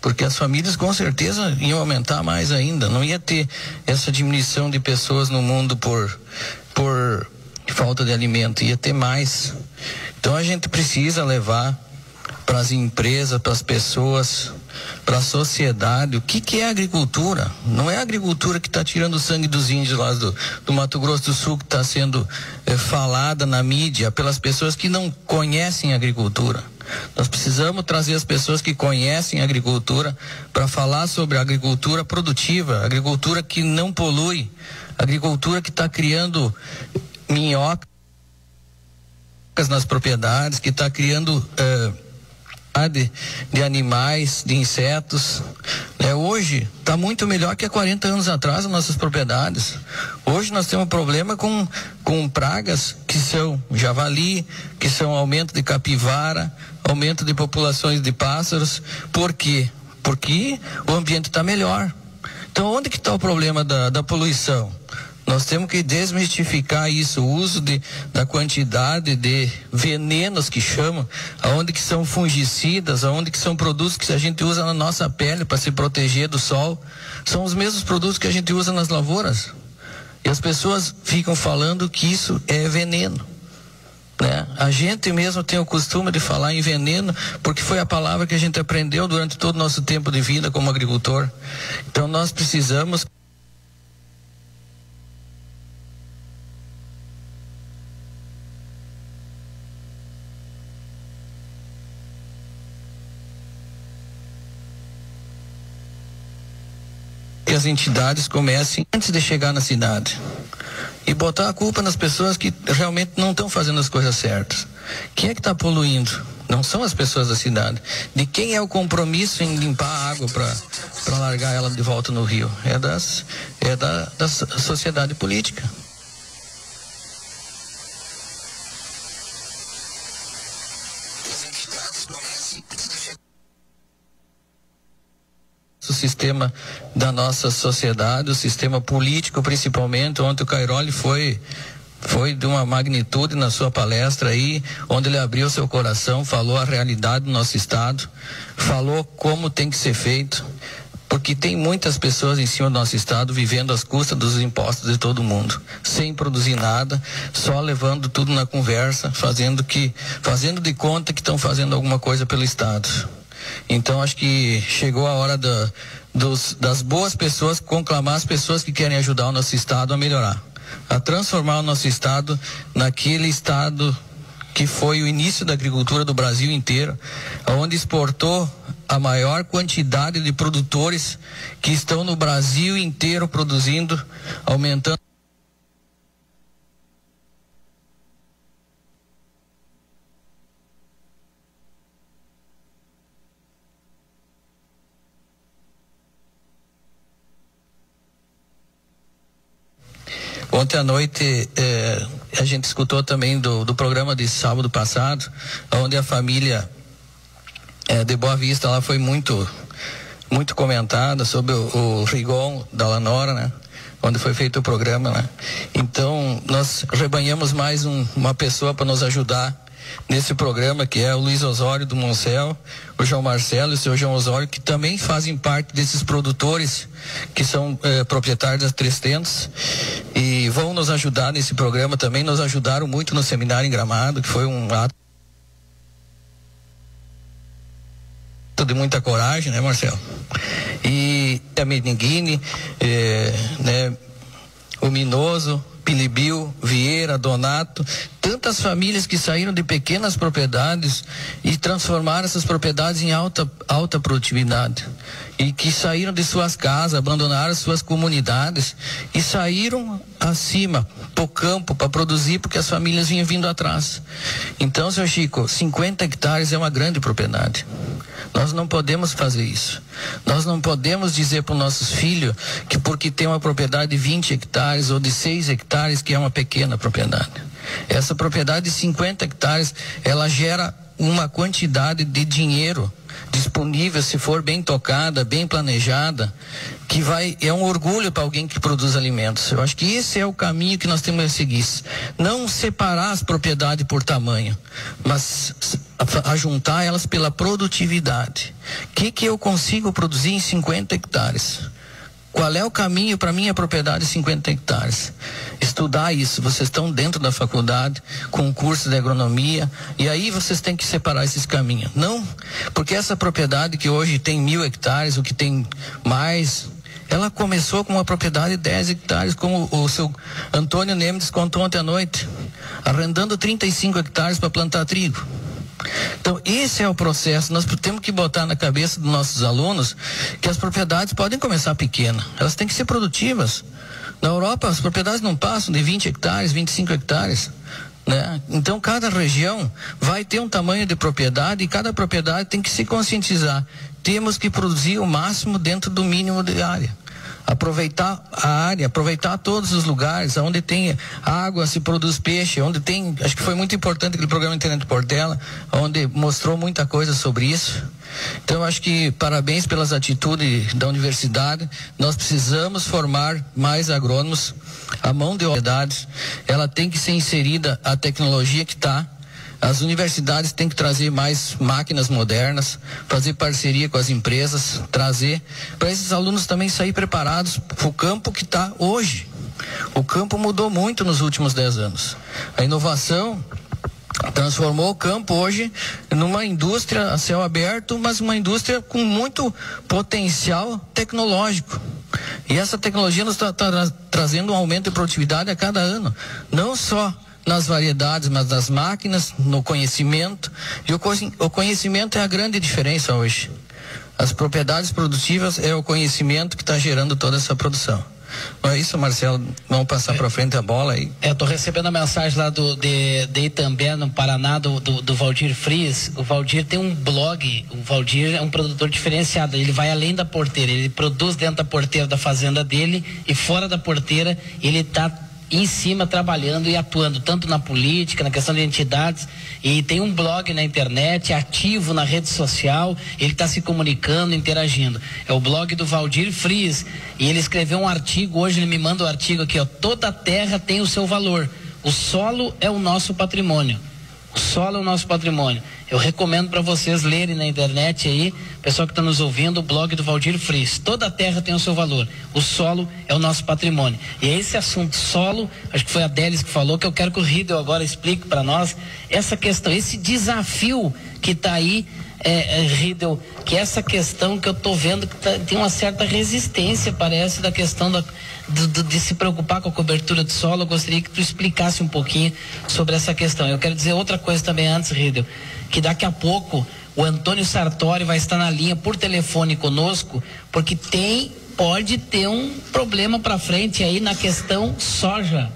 Porque as famílias com certeza iam aumentar mais ainda. Não ia ter essa diminuição de pessoas no mundo por falta de alimento, ia ter mais. Então a gente precisa levar para as empresas, para as pessoas, para a sociedade, o que é agricultura. Não é a agricultura que está tirando o sangue dos índios lá do Mato Grosso do Sul, que está sendo falada na mídia pelas pessoas que não conhecem a agricultura. Nós precisamos trazer as pessoas que conhecem a agricultura para falar sobre a agricultura produtiva, agricultura que não polui, agricultura que está criando minhocas nas propriedades, que está criando de animais, de insetos. Hoje está muito melhor que há 40 anos atrás as nossas propriedades. Hoje nós temos problema com pragas que são javali, que são aumento de capivara, aumento de populações de pássaros. Por quê? Porque o ambiente está melhor. Então onde que está o problema da poluição? Nós temos que desmistificar isso, o uso da quantidade de venenos que chamam, aonde que são fungicidas, aonde que são produtos que a gente usa na nossa pele para se proteger do sol, são os mesmos produtos que a gente usa nas lavouras. E as pessoas ficam falando que isso é veneno, né? A gente mesmo tem o costume de falar em veneno, porque foi a palavra que a gente aprendeu durante todo o nosso tempo de vida como agricultor. Então nós precisamos que as entidades comecem antes de chegar na cidade e botar a culpa nas pessoas que realmente não estão fazendo as coisas certas. Quem é que está poluindo? Não são as pessoas da cidade. De quem é o compromisso em limpar a água para largar ela de volta no rio? É da sociedade política. O sistema da nossa sociedade, o sistema político principalmente. Ontem o Cairoli foi de uma magnitude na sua palestra aí, onde ele abriu seu coração, falou a realidade do nosso estado, falou como tem que ser feito, porque tem muitas pessoas em cima do nosso estado vivendo às custas dos impostos de todo mundo, sem produzir nada, só levando tudo na conversa, fazendo de conta que estão fazendo alguma coisa pelo estado. Então acho que chegou a hora das boas pessoas conclamar as pessoas que querem ajudar o nosso estado a melhorar, a transformar o nosso estado naquele estado que foi o início da agricultura do Brasil inteiro, onde exportou a maior quantidade de produtores que estão no Brasil inteiro produzindo, aumentando. Ontem à noite a gente escutou também do programa de sábado passado, onde a família de Boa Vista lá foi muito comentada sobre o Rigon da Lanora, né? Onde foi feito o programa, né? Então nós rebanhamos mais uma pessoa para nos ajudar nesse programa, que é o Luiz Osório do Moncel, o João Marcelo e o seu João Osório, que também fazem parte desses produtores que são proprietários das 300 e vão nos ajudar nesse programa também. Nos ajudaram muito no seminário em Gramado, que foi um ato de muita coragem, né, Marcelo? E a Meninguini, né, o Minoso, Pilibil, Vieira, Donato, tantas famílias que saíram de pequenas propriedades e transformaram essas propriedades em alta produtividade, e que saíram de suas casas, abandonaram suas comunidades e saíram acima pro campo para produzir, porque as famílias vinham vindo atrás. Então, seu Chico, 50 hectares é uma grande propriedade. Nós não podemos fazer isso. Nós não podemos dizer para os nossos filhos que porque tem uma propriedade de 20 hectares ou de 6 hectares que é uma pequena propriedade. Essa propriedade de 50 hectares, ela gera uma quantidade de dinheiro disponível, se for bem tocada, bem planejada, que é um orgulho para alguém que produz alimentos. Eu acho que esse é o caminho que nós temos a seguir. Não separar as propriedades por tamanho, mas ajuntar elas pela produtividade. O que eu consigo produzir em 50 hectares? Qual é o caminho para minha propriedade de 50 hectares? Estudar isso. Vocês estão dentro da faculdade, com curso de agronomia, e aí vocês têm que separar esses caminhos. Não, porque essa propriedade que hoje tem 1.000 hectares, o que tem mais, ela começou com uma propriedade de 10 hectares, como o seu Antônio Nemes contou ontem à noite, arrendando 35 hectares para plantar trigo. Então, esse é o processo. Nós temos que botar na cabeça dos nossos alunos que as propriedades podem começar pequenas, elas têm que ser produtivas. Na Europa, as propriedades não passam de 20 hectares, 25 hectares, né? Então, cada região vai ter um tamanho de propriedade e cada propriedade tem que se conscientizar. Temos que produzir o máximo dentro do mínimo de área. Aproveitar a área, aproveitar todos os lugares onde tem água, se produz peixe, onde tem, acho que foi muito importante aquele programa Internet Portela, onde mostrou muita coisa sobre isso. Então, acho que parabéns pelas atitudes da universidade. Nós precisamos formar mais agrônomos. A mão de obra, ela tem que ser inserida a tecnologia que está. As universidades têm que trazer mais máquinas modernas, fazer parceria com as empresas, trazer para esses alunos também sair preparados para o campo que está hoje. O campo mudou muito nos últimos 10 anos. A inovação transformou o campo hoje numa indústria a céu aberto, mas uma indústria com muito potencial tecnológico. E essa tecnologia nos está trazendo um aumento de produtividade a cada ano, não só nas variedades, mas nas máquinas, no conhecimento. E o conhecimento é a grande diferença hoje. As propriedades produtivas é o conhecimento que está gerando toda essa produção. Não é isso, Marcelo? Vamos passar para frente a bola aí. Eu estou recebendo a mensagem lá de Itambé, no Paraná, do Valdir Frias. O Valdir tem um blog. O Valdir é um produtor diferenciado. Ele vai além da porteira. Ele produz dentro da porteira da fazenda dele e fora da porteira ele está em cima trabalhando e atuando tanto na política, na questão de entidades, e tem um blog na internet, ativo na rede social, ele está se comunicando, interagindo. É o blog do Valdir Frias, e ele escreveu um artigo, hoje ele me manda o artigo aqui, ó, toda terra tem o seu valor, o solo é o nosso patrimônio. O solo é o nosso patrimônio. Eu recomendo para vocês lerem na internet aí, pessoal que está nos ouvindo, o blog do Valdir Frias. Toda a terra tem o seu valor. O solo é o nosso patrimônio. E é esse assunto solo, acho que foi a Délis que falou, que eu quero que o Riedel agora explique para nós essa questão, esse desafio que está aí, Riedel, que é essa questão que eu estou vendo que tem uma certa resistência, parece, da questão de se preocupar com a cobertura de solo. Eu gostaria que tu explicasse um pouquinho sobre essa questão. Eu quero dizer outra coisa também antes, Riedel, que daqui a pouco o Antônio Sartori vai estar na linha por telefone conosco, porque pode ter um problema para frente aí na questão soja,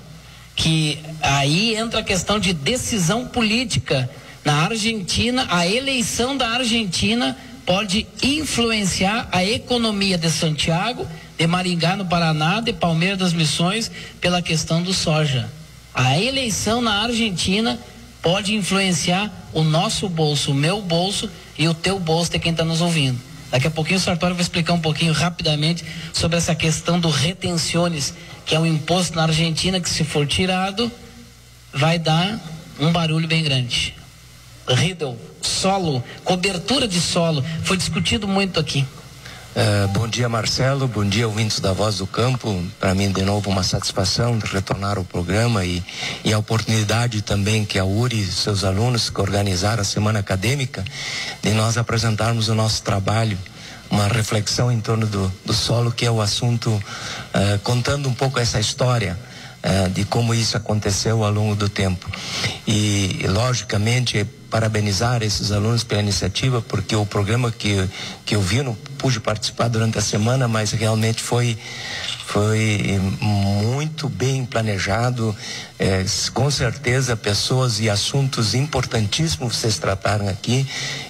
que aí entra a questão de decisão política. Na Argentina, a eleição da Argentina pode influenciar a economia de Santiago, de Maringá, no Paraná, de Palmeiras das Missões, pela questão do soja. A eleição na Argentina pode influenciar o nosso bolso, o meu bolso e o teu bolso de quem está nos ouvindo. Daqui a pouquinho o Sartori vai explicar um pouquinho rapidamente sobre essa questão do retenciones, que é um imposto na Argentina que, se for tirado, vai dar um barulho bem grande. Riedel, solo, cobertura de solo, foi discutido muito aqui. Bom dia, Marcelo, bom dia, ouvintes da Voz do Campo. Para mim, de novo, uma satisfação de retornar ao programa e a oportunidade também que a URI e seus alunos que organizaram a semana acadêmica, de nós apresentarmos o nosso trabalho, uma reflexão em torno do solo, que é o assunto, contando um pouco essa história de como isso aconteceu ao longo do tempo. E logicamente, parabenizar esses alunos pela iniciativa, porque o programa que eu vi, não pude participar durante a semana, mas realmente foi muito bem planejado, com certeza pessoas e assuntos importantíssimos vocês trataram aqui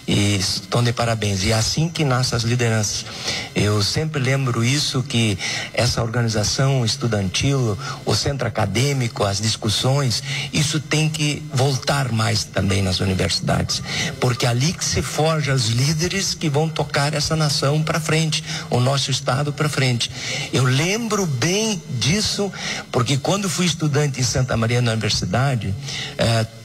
e estão de parabéns. E é assim que nascem as lideranças. Eu sempre lembro isso, que essa organização estudantil, o centro acadêmico, as discussões, isso tem que voltar mais também nas universidades, porque é ali que se forja os líderes que vão tocar essa nação para frente, o nosso estado para frente. Eu lembro lembro bem disso, porque quando fui estudante em Santa Maria na universidade,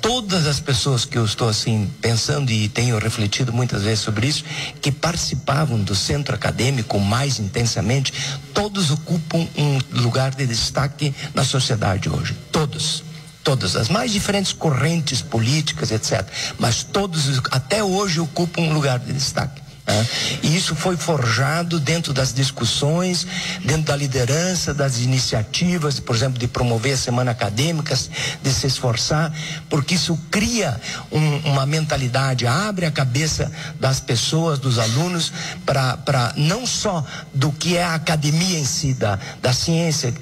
todas as pessoas que eu estou assim pensando e tenho refletido muitas vezes sobre isso, que participavam do centro acadêmico mais intensamente, todos ocupam um lugar de destaque na sociedade hoje. Todas as mais diferentes correntes políticas, etc. Mas todos até hoje ocupam um lugar de destaque. E isso foi forjado dentro das discussões, dentro da liderança, das iniciativas, por exemplo, de promover semanas acadêmicas, de se esforçar, porque isso cria uma mentalidade, abre a cabeça das pessoas, dos alunos, para não só do que é a academia em si, da ciência,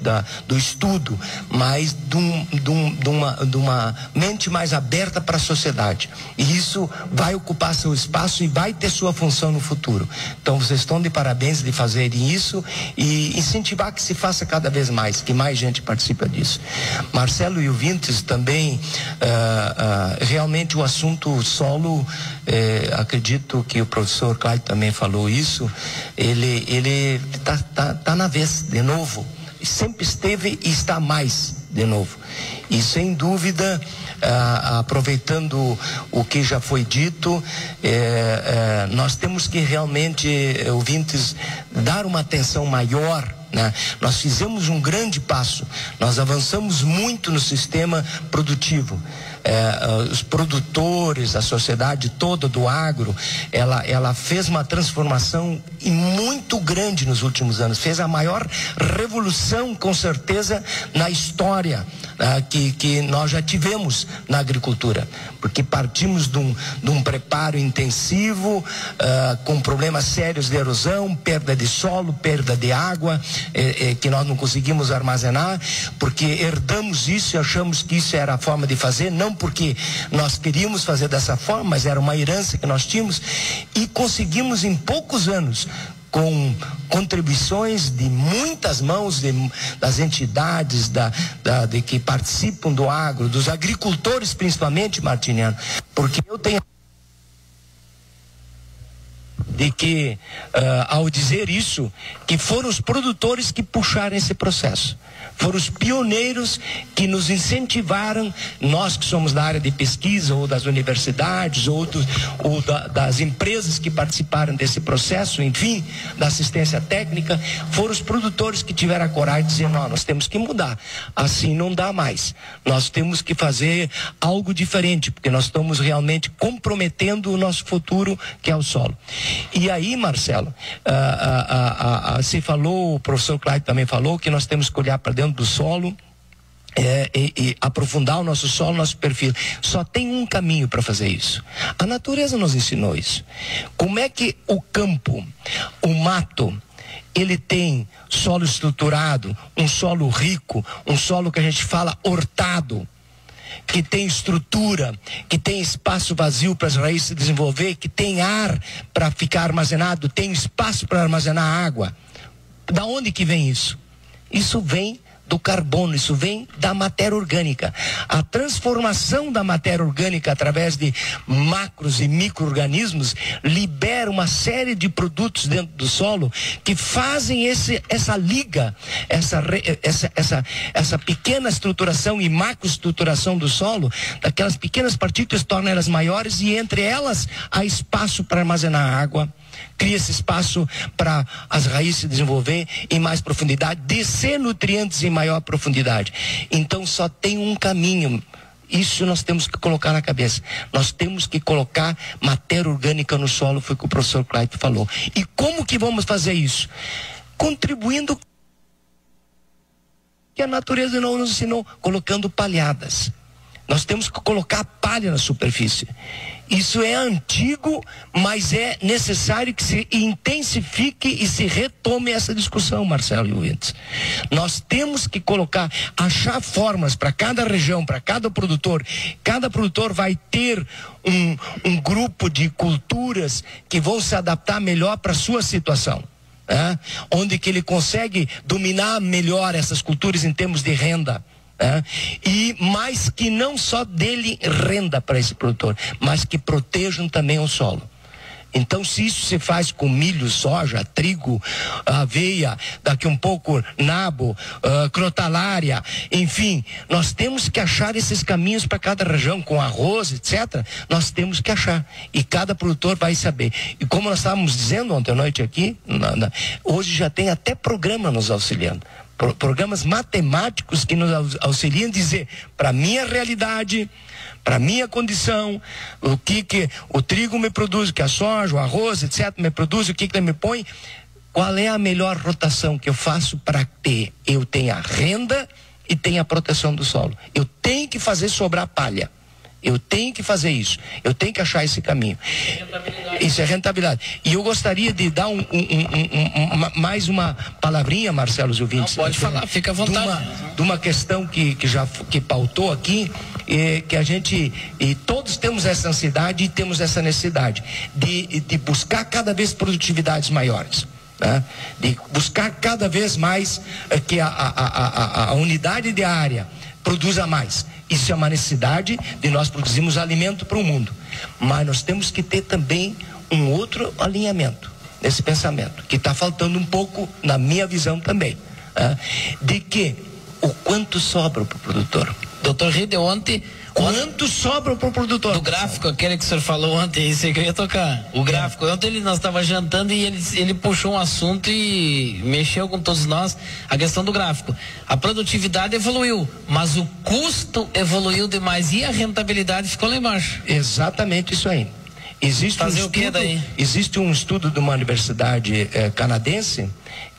do estudo, mas de uma mente mais aberta para a sociedade. E isso vai ocupar seu espaço e vai ter sua função no futuro. Então vocês estão de parabéns de fazerem isso e incentivar que se faça cada vez mais, que mais gente participe disso. Marcelo e ouvintes também, realmente o assunto solo, acredito que o professor Cláudio também falou isso, ele tá na vez de novo, sempre esteve e está mais de novo. E sem dúvida, aproveitando o que já foi dito, nós temos que realmente, ouvintes, dar uma atenção maior, né? Nós fizemos um grande passo, nós avançamos muito no sistema produtivo. Os produtores, a sociedade toda do agro, ela fez uma transformação muito grande nos últimos anos, fez a maior revolução, com certeza, na história que nós já tivemos na agricultura, porque partimos de um preparo intensivo, com problemas sérios de erosão, perda de solo, perda de água, que nós não conseguimos armazenar, porque herdamos isso e achamos que isso era a forma de fazer, não porque nós queríamos fazer dessa forma, mas era uma herança que nós tínhamos, e conseguimos em poucos anos, com contribuições de muitas mãos das entidades de que participam do agro, dos agricultores principalmente, Martiniano, porque eu tenho de que, ao dizer isso, que foram os produtores que puxaram esse processo. Foram os pioneiros que nos incentivaram, nós que somos da área de pesquisa, ou das universidades, ou das empresas que participaram desse processo, enfim, da assistência técnica, foram os produtores que tiveram a coragem de dizer, não, nós temos que mudar, assim não dá mais, nós temos que fazer algo diferente, porque nós estamos realmente comprometendo o nosso futuro, que é o solo. E aí, Marcelo, você falou, o professor Cláudio também falou, que nós temos que olhar para dentro do solo e aprofundar o nosso solo, nosso perfil. Só tem um caminho para fazer isso. A natureza nos ensinou isso. Como é que o campo, o mato, ele tem solo estruturado, um solo rico, um solo que a gente fala hortado, que tem estrutura, que tem espaço vazio para as raízes se desenvolver, que tem ar para ficar armazenado, tem espaço para armazenar água. Da onde que vem isso? Isso vem do carbono, isso vem da matéria orgânica. A transformação da matéria orgânica através de macros e micro-organismos libera uma série de produtos dentro do solo que fazem essa liga, essa pequena estruturação e macroestruturação do solo, daquelas pequenas partículas, tornam elas maiores, e entre elas há espaço para armazenar água, cria esse espaço para as raízes se desenvolver em mais profundidade, descer nutrientes em maior profundidade. Então só tem um caminho. Isso nós temos que colocar na cabeça. Nós temos que colocar matéria orgânica no solo, foi o que o professor Clayton falou. E como que vamos fazer isso? Contribuindo que a natureza não nos ensinou, colocando palhadas. Nós temos que colocar palha na superfície. Isso é antigo, mas é necessário que se intensifique e se retome essa discussão, Marcelo e ouvintes. Nós temos que achar formas para cada região, para cada produtor. Cada produtor vai ter um grupo de culturas que vão se adaptar melhor para a sua situação. Onde que ele consegue dominar melhor essas culturas em termos de renda. E mais que não só dele renda para esse produtor, mas que protejam também o solo. Então, se isso se faz com milho, soja, trigo, aveia, daqui um pouco nabo, crotalária, enfim, nós temos que achar esses caminhos para cada região, com arroz, etc. Nós temos que achar, e cada produtor vai saber. E como nós estávamos dizendo ontem à noite aqui, hoje já tem até programa nos auxiliando. Programas matemáticos que nos auxiliam a dizer, para minha realidade, para minha condição, o que o trigo me produz, que a soja, o arroz, etc. me produz, o que ele me põe, qual é a melhor rotação que eu faço para que eu tenha renda e tenha proteção do solo. Eu tenho que fazer sobrar palha. Eu tenho que fazer isso. Eu tenho que achar esse caminho. Isso é rentabilidade. E eu gostaria de dar mais uma palavrinha, Marcelo, os ouvintes. Não, pode falar, fica à vontade. De uma questão que pautou aqui, que a gente, e todos temos essa ansiedade e temos essa necessidade de buscar cada vez produtividades maiores. Né? De buscar cada vez mais que a unidade de área produza mais. Isso é uma necessidade de nós produzirmos alimento para o mundo. Mas nós temos que ter também um outro alinhamento nesse pensamento, que está faltando um pouco na minha visão também, né? De que o quanto sobra para o produtor. Doutor Riedel, ontem... Quanto sobra para o produtor? Do gráfico, aquele que o senhor falou ontem, isso aí que eu ia tocar. O gráfico, ontem nós estávamos jantando e ele puxou um assunto e mexeu com todos nós, a questão do gráfico. A produtividade evoluiu, mas o custo evoluiu demais e a rentabilidade ficou lá embaixo. Exatamente isso aí. Existe um estudo de uma universidade canadense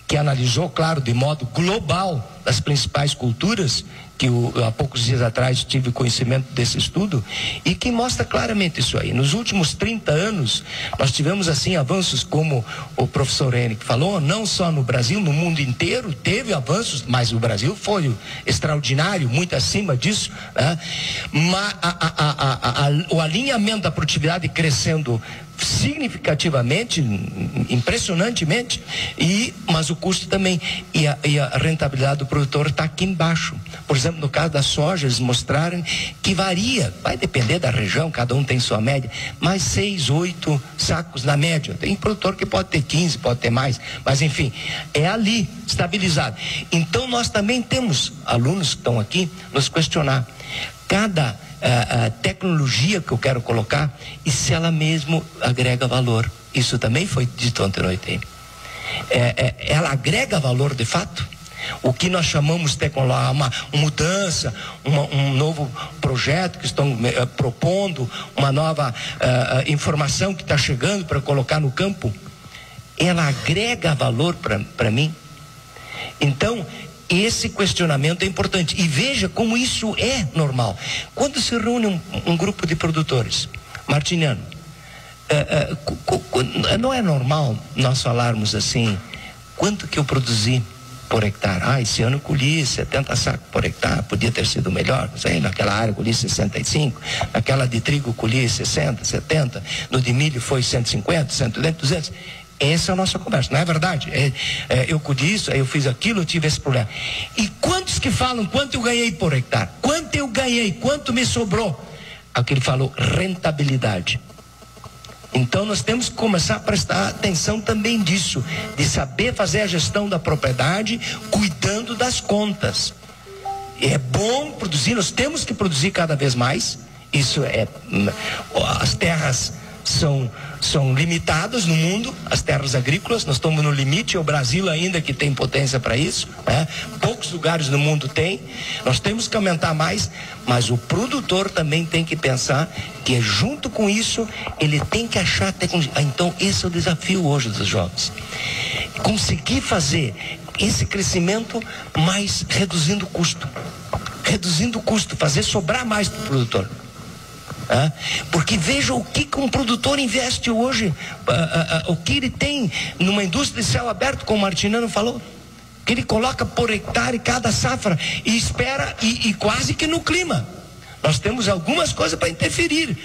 que analisou, claro, de modo global as principais culturas, que há poucos dias atrás tive conhecimento desse estudo, e que mostra claramente isso aí. Nos últimos 30 anos, nós tivemos assim avanços, como o professor Henrique falou, não só no Brasil, no mundo inteiro teve avanços, mas o Brasil foi extraordinário, muito acima disso, né? Mas o alinhamento da produtividade crescendo significativamente, impressionantemente, mas o custo também, e a rentabilidade do produtor está aqui embaixo. Por exemplo, no caso da soja, eles mostraram que varia, vai depender da região, cada um tem sua média, mas 6, 8 sacos na média. Tem produtor que pode ter 15, pode ter mais, mas enfim, é ali, estabilizado. Então nós também temos alunos que estão aqui nos questionar cada a tecnologia que eu quero colocar e se ela mesmo agrega valor. Isso também foi dito ontem à noite. Ela agrega valor de fato? O que nós chamamos de tecnologia, uma mudança, um novo projeto que estão propondo, uma nova informação que está chegando para colocar no campo, ela agrega valor para mim? Então, esse questionamento é importante. E veja como isso é normal. Quando se reúne um grupo de produtores, Martiniano, não é normal nós falarmos assim, quanto que eu produzi por hectare? Esse ano eu colhi 70 sacos por hectare, podia ter sido melhor, não sei, naquela área eu colhi 65, naquela de trigo eu colhi 60, 70, no de milho foi 150, 180, 200. Essa é a nossa conversa, não é verdade? Eu colhi isso, eu fiz aquilo, eu tive esse problema. E quantos que falam quanto eu ganhei por hectare? Quanto eu ganhei? Quanto me sobrou? Aqui ele falou rentabilidade. Então nós temos que começar a prestar atenção também disso, de saber fazer a gestão da propriedade, cuidando das contas. É bom produzir, nós temos que produzir cada vez mais. Isso as terras são limitadas no mundo, as terras agrícolas, nós estamos no limite, é o Brasil ainda que tem potência para isso, né? Poucos lugares no mundo tem, nós temos que aumentar mais, mas o produtor também tem que pensar que junto com isso, ele tem que achar tecnologia. Então esse é o desafio hoje dos jovens, conseguir fazer esse crescimento, mas reduzindo o custo, fazer sobrar mais para o produtor. Porque veja o que um produtor investe hoje, o que ele tem numa indústria de céu aberto, como o Martiniano falou, que ele coloca por hectare cada safra e espera, e quase que no clima. Nós temos algumas coisas para interferir,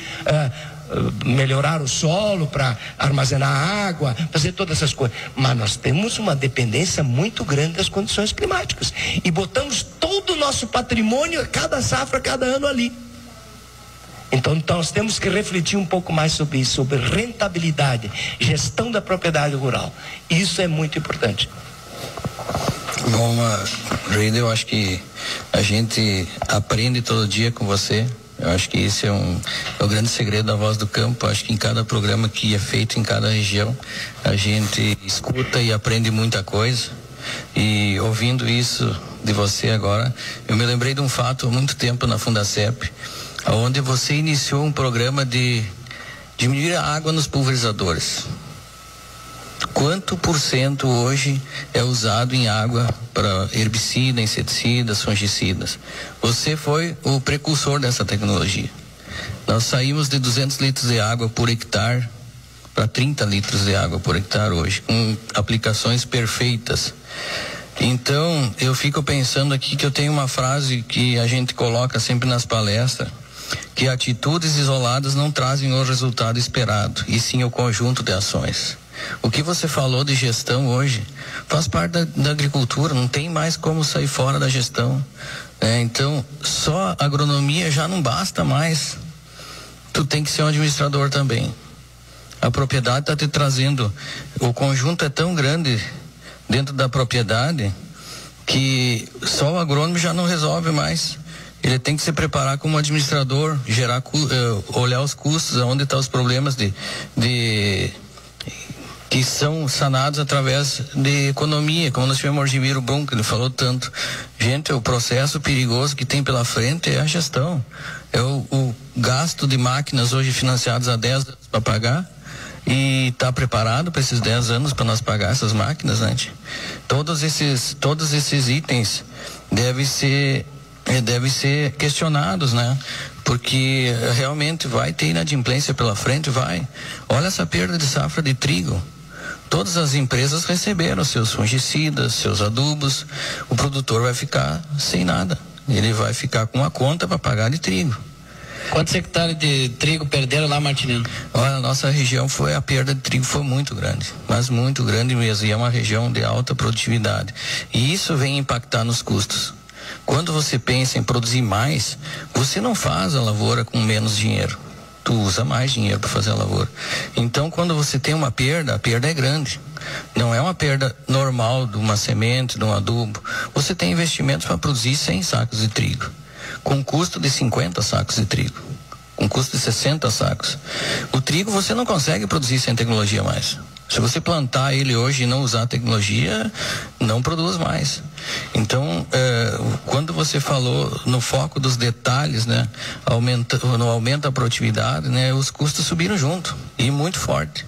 melhorar o solo, para armazenar água, fazer todas essas coisas, mas nós temos uma dependência muito grande das condições climáticas e botamos todo o nosso patrimônio, cada safra, cada ano ali. Então nós temos que refletir um pouco mais sobre isso, sobre rentabilidade, gestão da propriedade rural. Isso é muito importante. Bom, Reida, eu acho que a gente aprende todo dia com você. Eu acho que esse é o grande segredo da Voz do Campo. Eu acho que em cada programa que é feito em cada região, a gente escuta e aprende muita coisa. E ouvindo isso de você agora, eu me lembrei de um fato há muito tempo na Fundacep, onde você iniciou um programa de diminuir a água nos pulverizadores. Quanto por cento hoje é usado em água para herbicida, inseticidas, fungicidas? Você foi o precursor dessa tecnologia. Nós saímos de 200 litros de água por hectare para 30 litros de água por hectare hoje, com aplicações perfeitas. Então, eu fico pensando aqui que eu tenho uma frase que a gente coloca sempre nas palestras, que atitudes isoladas não trazem o resultado esperado, e sim o conjunto de ações. O que você falou de gestão hoje faz parte da agricultura, não tem mais como sair fora da gestão. Então, só agronomia já não basta mais. Tu tem que ser um administrador também. A propriedade está te trazendo, o conjunto é tão grande dentro da propriedade que só o agrônomo já não resolve mais. Ele tem que se preparar como administrador, olhar os custos, onde estão os problemas que são sanados através de economia, como nós tivemos o Orgimiro Brum, que ele falou tanto. Gente, o processo perigoso que tem pela frente é a gestão. É o gasto de máquinas hoje financiados há 10 anos para pagar, e está preparado para esses 10 anos para nós pagar essas máquinas, né? Todos esses itens devem ser questionados, né? Porque realmente vai ter inadimplência pela frente, vai. Olha essa perda de safra de trigo. Todas as empresas receberam seus fungicidas, seus adubos. O produtor vai ficar sem nada. Ele vai ficar com a conta para pagar de trigo. Quantos hectares de trigo perderam lá, Martiniano? Olha, a nossa região a perda de trigo foi muito grande, mas muito grande mesmo, e é uma região de alta produtividade. E isso vem impactar nos custos. Quando você pensa em produzir mais, você não faz a lavoura com menos dinheiro. Tu usa mais dinheiro para fazer a lavoura. Então, quando você tem uma perda, a perda é grande. Não é uma perda normal de uma semente, de um adubo. Você tem investimentos para produzir 100 sacos de trigo, com custo de 50 sacos de trigo, com custo de 60 sacos. O trigo você não consegue produzir sem tecnologia mais. Se você plantar ele hoje e não usar a tecnologia, não produz mais. Então, quando você falou no foco dos detalhes, né, no aumento da produtividade, né, os custos subiram junto, e muito forte.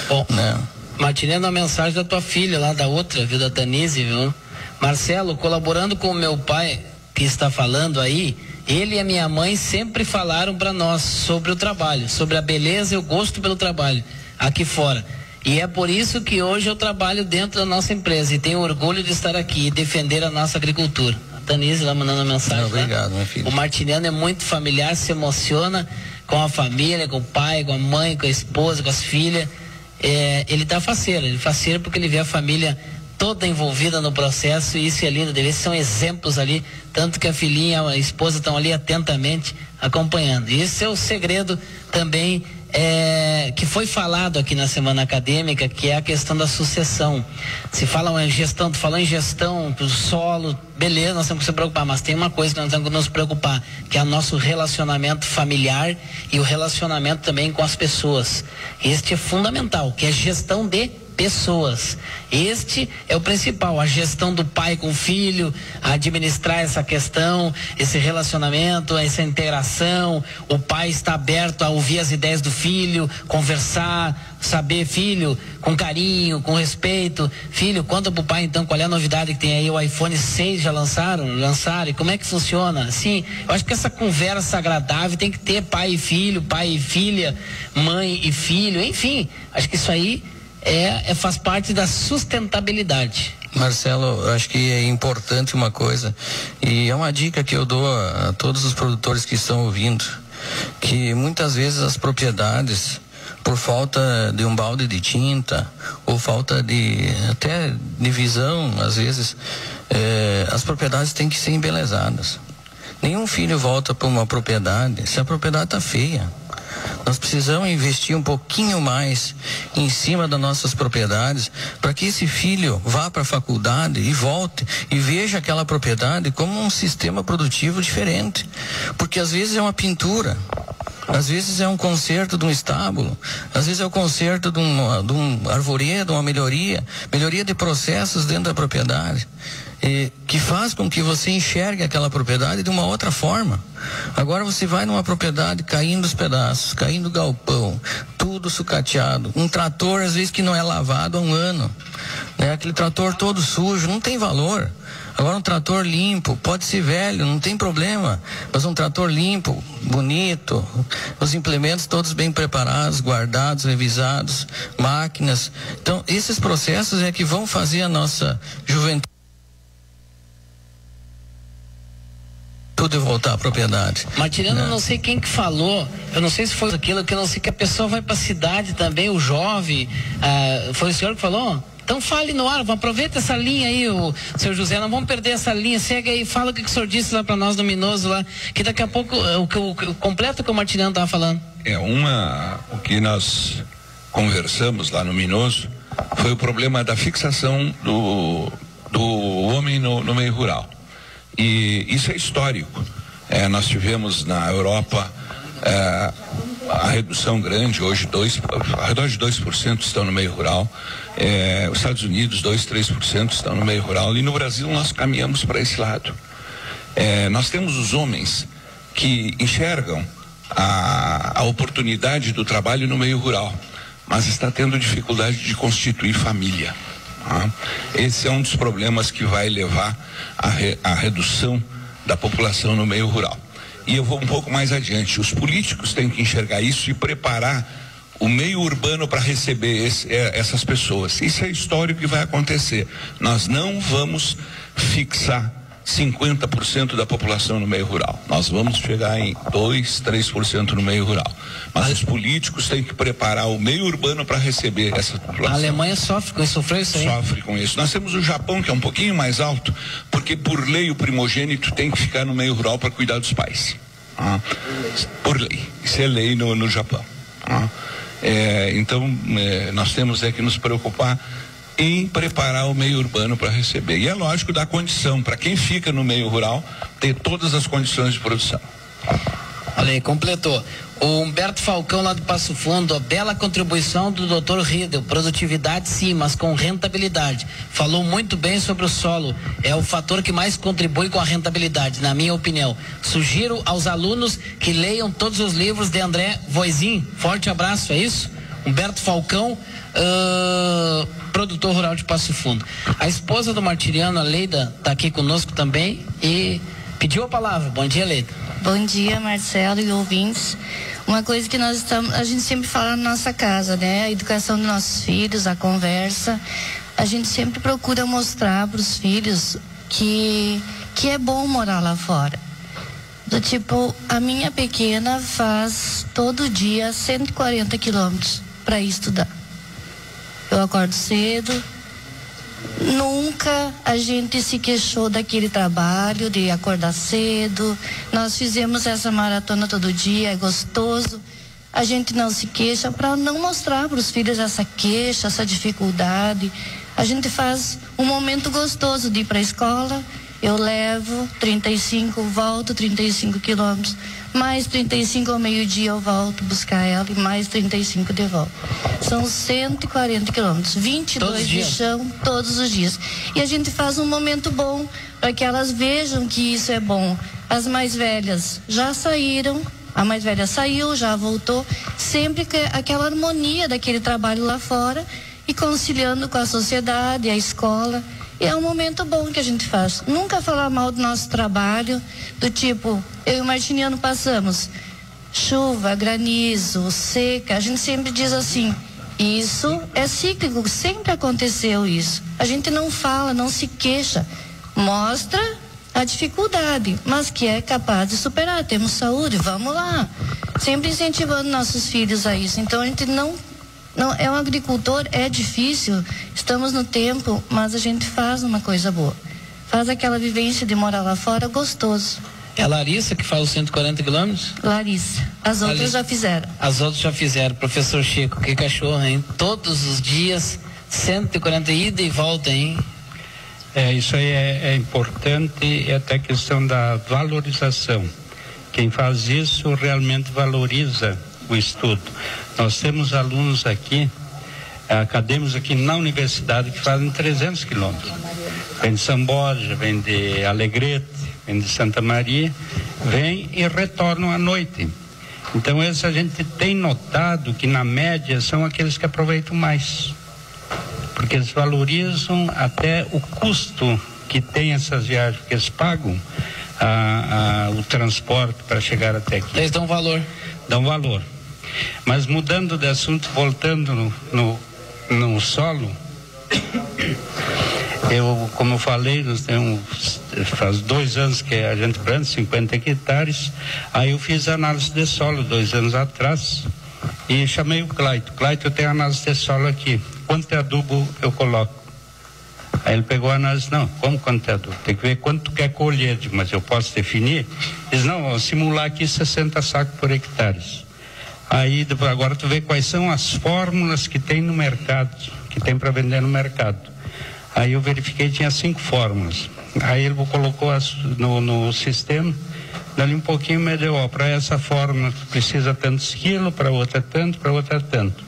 Bom, né? Martiniano, a mensagem da tua filha lá, da outra, viu, da Tanise, viu? Marcelo, colaborando com o meu pai, que está falando aí, ele e a minha mãe sempre falaram para nós sobre o trabalho, sobre a beleza e o gosto pelo trabalho aqui fora. E é por isso que hoje eu trabalho dentro da nossa empresa e tenho orgulho de estar aqui e defender a nossa agricultura. A Tanise lá mandando a mensagem. Obrigado, minha filha. O Martiniano é muito familiar, se emociona com a família, com o pai, com a mãe, com a esposa, com as filhas. Ele tá faceiro, porque ele vê a família toda envolvida no processo, e isso é lindo, esses são exemplos ali, tanto que a filhinha, a esposa estão ali atentamente acompanhando. E esse é o segredo também que foi falado aqui na semana acadêmica, que é a questão da sucessão. Se fala em gestão, tu falou em gestão do solo, beleza, nós temos que se preocupar, mas tem uma coisa que nós temos que nos preocupar, que é o nosso relacionamento familiar e o relacionamento também com as pessoas. Este é fundamental, que é gestão de pessoas. Este é o principal, a gestão do pai com o filho, administrar essa questão, esse relacionamento, essa integração. O pai está aberto a ouvir as ideias do filho, conversar, saber, filho, com carinho, com respeito. Filho, conta pro pai então qual é a novidade que tem aí, o iPhone 6 já lançaram, e como é que funciona? Sim, eu acho que essa conversa agradável tem que ter pai e filho, pai e filha, mãe e filho, enfim, acho que isso aí faz parte da sustentabilidade. Marcelo, acho que é importante uma coisa, e é uma dica que eu dou a todos os produtores que estão ouvindo, que muitas vezes as propriedades, por falta de um balde de tinta, ou falta até de visão, às vezes, as propriedades têm que ser embelezadas. Nenhum filho volta para uma propriedade se a propriedade está feia. Nós precisamos investir um pouquinho mais em cima das nossas propriedades para que esse filho vá para a faculdade e volte e veja aquela propriedade como um sistema produtivo diferente. Porque às vezes é uma pintura, às vezes é um conserto de um estábulo, às vezes é o conserto de um arvoredo, uma melhoria de processos dentro da propriedade. Que faz com que você enxergue aquela propriedade de uma outra forma. Agora você vai numa propriedade caindo os pedaços, caindo o galpão, tudo sucateado, um trator às vezes que não é lavado há um ano, né? Aquele trator todo sujo, não tem valor. Agora um trator limpo, pode ser velho, não tem problema, mas um trator limpo, bonito, os implementos todos bem preparados, guardados, revisados, máquinas. Então esses processos é que vão fazer a nossa juventude tudo voltar à propriedade. Martiriano, eu não sei quem que falou, eu não sei se foi aquilo, que eu não sei que a pessoa vai para a cidade também, o jovem, foi o senhor que falou? Então fale no ar, aproveita essa linha aí, o senhor José, não vamos perder essa linha, segue aí, fala o que o senhor disse lá para nós no Minoso lá, que daqui a pouco, o completo que o Martiriano estava falando. O que nós conversamos lá no Minoso foi o problema da fixação do homem no meio rural. E isso é histórico. Nós tivemos na Europa a redução grande, hoje ao redor de 2% estão no meio rural. Os Estados Unidos, 2-3% estão no meio rural. E no Brasil nós caminhamos para esse lado. Nós temos os homens que enxergam a oportunidade do trabalho no meio rural, mas está tendo dificuldade de constituir família. Esse é um dos problemas que vai levar à redução da população no meio rural. E eu vou um pouco mais adiante. Os políticos têm que enxergar isso e preparar o meio urbano para receber essas pessoas. Isso é histórico que vai acontecer. Nós não vamos fixar 50% da população no meio rural. Nós vamos chegar em 2-3% no meio rural. Mas os políticos têm que preparar o meio urbano para receber essa população. A Alemanha sofreu isso aí. Sofre com isso. Nós temos o Japão, que é um pouquinho mais alto, porque por lei o primogênito tem que ficar no meio rural para cuidar dos pais. Por lei. Isso é lei no Japão. Então, nós temos que nos preocupar em preparar o meio urbano para receber. E é lógico dar condição para quem fica no meio rural ter todas as condições de produção. Olha aí, completou. O Humberto Falcão lá do Passo Fundo, bela contribuição do Dr. Riedel, produtividade sim, mas com rentabilidade. Falou muito bem sobre o solo, é o fator que mais contribui com a rentabilidade, na minha opinião. Sugiro aos alunos que leiam todos os livros de André Voisin. Forte abraço, é isso? Humberto Falcão, produtor rural de Passo Fundo. A esposa do Martiriano, a Leida, está aqui conosco também e pediu a palavra. Bom dia, Leida. Bom dia, Marcelo e ouvintes. Uma coisa que a gente sempre fala na nossa casa, né? A educação dos nossos filhos, a conversa. A gente sempre procura mostrar para os filhos que é bom morar lá fora. Do tipo, a minha pequena faz todo dia 140 quilômetros para ir estudar. Eu acordo cedo. Nunca a gente se queixou daquele trabalho de acordar cedo. Nós fizemos essa maratona todo dia, é gostoso. A gente não se queixa para não mostrar para os filhos essa queixa, essa dificuldade. A gente faz um momento gostoso de ir para a escola. Eu levo 35, volto 35 quilômetros. Mais 35 ao meio-dia eu volto buscar ela e mais 35 de volta. São 140 quilômetros, 22 de chão todos os dias. E a gente faz um momento bom para que elas vejam que isso é bom. As mais velhas já saíram, a mais velha saiu, já voltou, sempre que aquela harmonia daquele trabalho lá fora e conciliando com a sociedade, a escola. E é um momento bom que a gente faz. Nunca falar mal do nosso trabalho, do tipo, eu e o Martiriano passamos chuva, granizo, seca. A gente sempre diz assim, isso é cíclico, sempre aconteceu isso. A gente não fala, não se queixa, mostra a dificuldade, mas que é capaz de superar. Temos saúde, vamos lá. Sempre incentivando nossos filhos a isso. Então a gente não é um agricultor, é difícil, estamos no tempo, mas a gente faz uma coisa boa. Faz aquela vivência de morar lá fora gostoso. É a Larissa que faz os 140 quilômetros? Larissa. As outras já fizeram. As outras já fizeram. Professor Chico, que cachorro, hein? Todos os dias, 140 ida e volta, hein? Isso aí é importante, e até questão da valorização. Quem faz isso realmente valoriza o estudo. Nós temos alunos aqui, acadêmicos aqui na universidade, que fazem 300 quilômetros. Vem de São Borja, vem de Alegrete, vem de Santa Maria, vem e retornam à noite. Então, a gente tem notado que, na média, são aqueles que aproveitam mais. Porque eles valorizam até o custo que tem essas viagens, porque eles pagam o transporte para chegar até aqui. Eles dão valor. Dão valor. Mas mudando de assunto, voltando no solo, como eu falei, faz 2 anos que a gente planta 50 hectares, aí eu fiz análise de solo 2 anos atrás e chamei o Clayton. Clayton, eu tenho análise de solo aqui, quanto de adubo eu coloco? Aí ele pegou a análise, não, quanto é adubo? Tem que ver quanto tu quer colher, mas eu posso definir? Diz, não, vou simular aqui 60 sacos por hectares. Aí agora tu vê quais são as fórmulas que tem no mercado, que tem para vender no mercado. Aí eu verifiquei, tinha 5 fórmulas. Aí ele colocou no sistema, dali um pouquinho me deu, para essa fórmula precisa tantos quilos, para outra tanto, para outra tanto.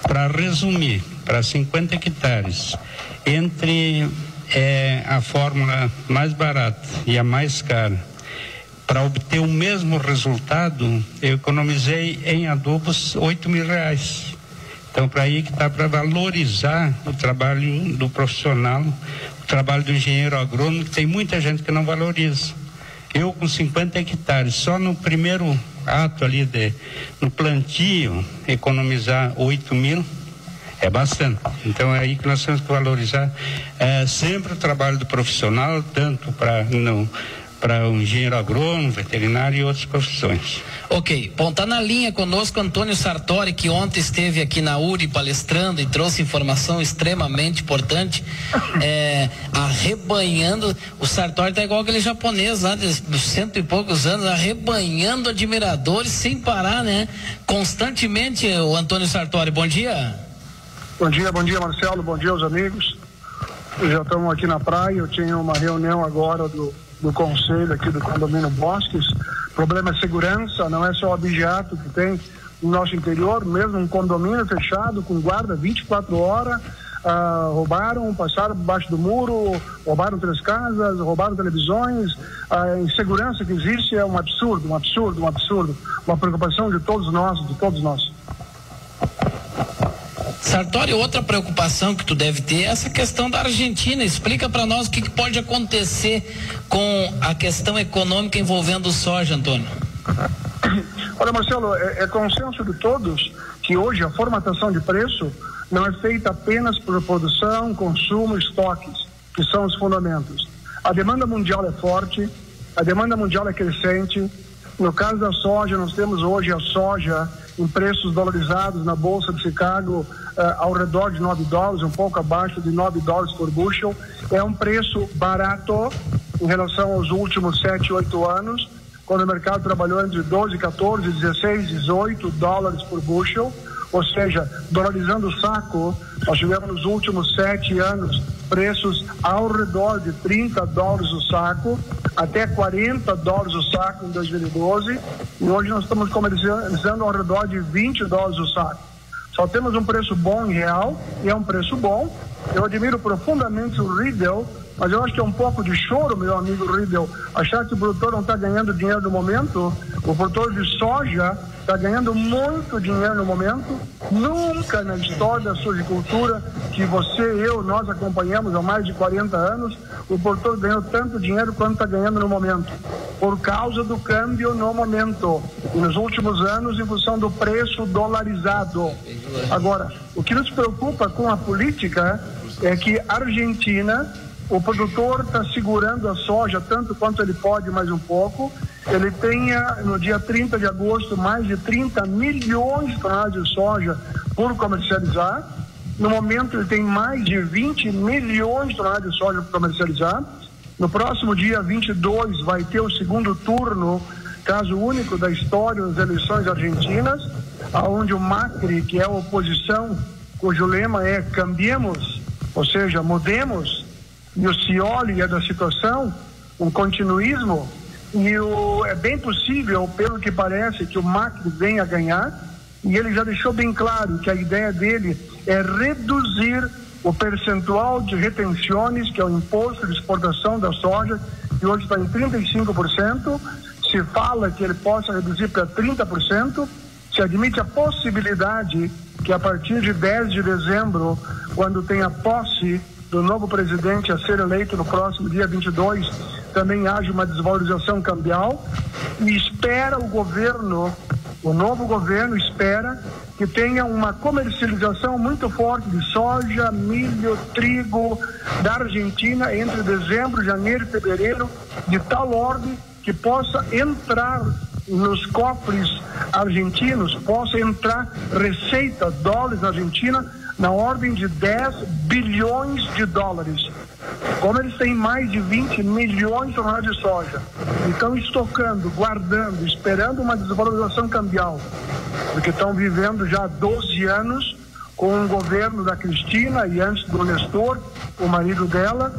Para resumir, para 50 hectares, entre a fórmula mais barata e a mais cara, para obter o mesmo resultado, eu economizei em adubos R$8.000. Então, para aí que está para valorizar o trabalho do profissional, o trabalho do engenheiro agrônomo, que tem muita gente que não valoriza. Eu, com 50 hectares, só no primeiro ato ali, no plantio, economizar 8.000, é bastante. Então, é aí que nós temos que valorizar sempre o trabalho do profissional, tanto para o engenheiro agrônomo, veterinário e outras profissões. Ok, bom, tá na linha conosco Antônio Sartori, que ontem esteve aqui na URI palestrando e trouxe informação extremamente importante, arrebanhando. O Sartori tá igual aquele japonês lá de 100 e poucos anos, arrebanhando admiradores sem parar, né? Constantemente. O Antônio Sartori, bom dia. Bom dia, Marcelo, bom dia aos amigos. Já estamos aqui na praia, eu tinha uma reunião agora do conselho aqui do condomínio Bosques. Problema é segurança, não é só o abigeato que tem no nosso interior, mesmo um condomínio fechado com guarda 24 horas, roubaram, passaram por baixo do muro, roubaram 3 casas, roubaram televisões. A insegurança que existe é um absurdo, uma preocupação de todos nós. Sartori, outra preocupação que tu deve ter é essa questão da Argentina. Explica para nós o que pode acontecer com a questão econômica envolvendo o soja, Antônio. Olha, Marcelo, é consenso de todos que hoje a formatação de preço não é feita apenas por produção, consumo e estoques, que são os fundamentos. A demanda mundial é forte, a demanda mundial é crescente. No caso da soja, nós temos hoje a soja em preços dolarizados na Bolsa de Chicago ao redor de $9, um pouco abaixo de $9 por bushel. É um preço barato em relação aos últimos 7, 8 anos, quando o mercado trabalhou entre 12, 14, 16, 18 dólares por bushel. Ou seja, dolarizando o saco, nós tivemos nos últimos 7 anos preços ao redor de $30 o saco, até $40 o saco em 2012, e hoje nós estamos comercializando ao redor de $20 o saco. Só temos um preço bom em real, e é um preço bom. Eu admiro profundamente o Riedel, mas eu acho que é um pouco de choro, meu amigo Riedel, achar que o produtor não está ganhando dinheiro no momento. O produtor de soja está ganhando muito dinheiro no momento. Nunca na história da sojicultura, que você, eu, nós acompanhamos há mais de 40 anos, o produtor ganhou tanto dinheiro quanto está ganhando no momento, por causa do câmbio no momento, e nos últimos anos em função do preço dolarizado. Agora, o que nos preocupa com a política é que a Argentina, o produtor está segurando a soja tanto quanto ele pode, mais um pouco. Ele tem, no dia 30 de agosto, mais de 30 milhões de toneladas de soja por comercializar. No momento, ele tem mais de 20 milhões de toneladas de soja por comercializar. No próximo dia 22 vai ter o segundo turno, caso único da história das eleições argentinas, onde o Macri, que é a oposição, cujo lema é cambiemos, ou seja, mudemos, e o Scioli é da situação, um continuismo, e é bem possível, pelo que parece, que o Macri venha a ganhar, e ele já deixou bem claro que a ideia dele é reduzir o percentual de retenções, que é o imposto de exportação da soja, que hoje está em 35%, se fala que ele possa reduzir para 30%, se admite a possibilidade que a partir de 10 de dezembro, quando tem a posse do novo presidente a ser eleito no próximo dia 22, também haja uma desvalorização cambial, e espera o novo governo espera que tenha uma comercialização muito forte de soja, milho, trigo da Argentina entre dezembro, janeiro e fevereiro, de tal ordem que possa entrar nos cofres argentinos, possa entrar receita, dólares na Argentina, na ordem de 10 bilhões de dólares. Como eles têm mais de 20 milhões de toneladas de soja, estão estocando, guardando, esperando uma desvalorização cambial, porque estão vivendo já 12 anos com o governo da Cristina e antes do Nestor, o marido dela,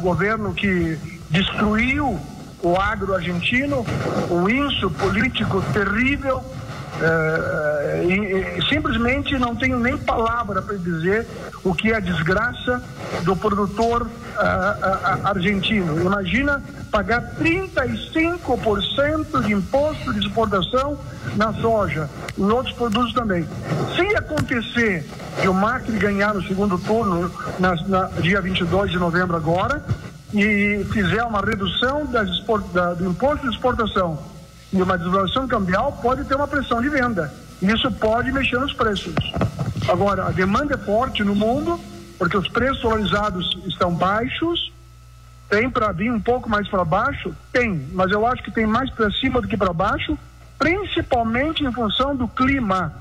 governo que destruiu o agro argentino, um índice político terrível, simplesmente não tenho nem palavra para dizer o que é a desgraça do produtor argentino. Imagina pagar 35% de imposto de exportação na soja, em outros produtos também. Se acontecer que o Macri ganhar no segundo turno, dia 22 de novembro agora, e fizer uma redução do imposto de exportação e uma desvalorização cambial, pode ter uma pressão de venda. Isso pode mexer nos preços. Agora, a demanda é forte no mundo, porque os preços dolarizados estão baixos. Tem para vir um pouco mais para baixo? Tem, mas eu acho que tem mais para cima do que para baixo, principalmente em função do clima.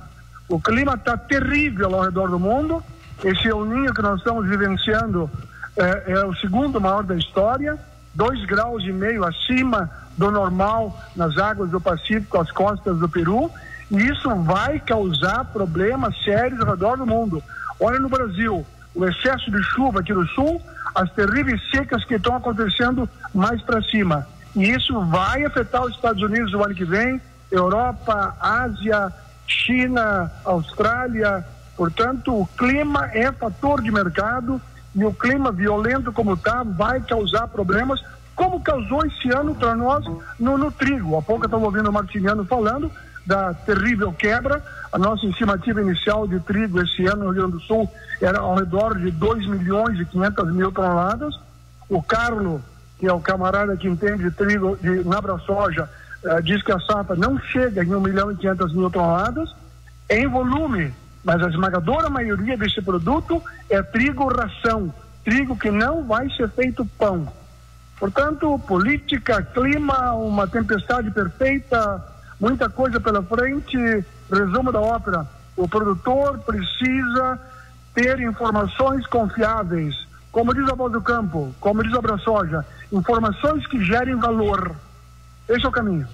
O clima está terrível ao redor do mundo. Esse El Niño que nós estamos vivenciando é o segundo maior da história, 2,5 graus acima do normal nas águas do Pacífico, às costas do Peru, e isso vai causar problemas sérios ao redor do mundo. Olha no Brasil, o excesso de chuva aqui no sul, as terríveis secas que estão acontecendo mais para cima. E isso vai afetar os Estados Unidos no ano que vem, Europa, Ásia, China, Austrália. Portanto, o clima é fator de mercado, e o clima violento como está vai causar problemas, como causou esse ano para nós no trigo. Há pouco eu estava ouvindo o Martiniano falando da terrível quebra. A nossa estimativa inicial de trigo esse ano no Rio Grande do Sul era ao redor de 2.500.000 toneladas. O Carlos, que é o camarada que entende de trigo na AbraSoja, diz que a safra não chega em 1.500.000 toneladas em volume, mas a esmagadora maioria desse produto é trigo ração, trigo que não vai ser feito pão. Portanto, política, clima, uma tempestade perfeita, muita coisa pela frente. Resumo da ópera: o produtor precisa ter informações confiáveis, como diz a Voz do Campo, como diz a AbraSoja, informações que gerem valor. Esse é o caminho.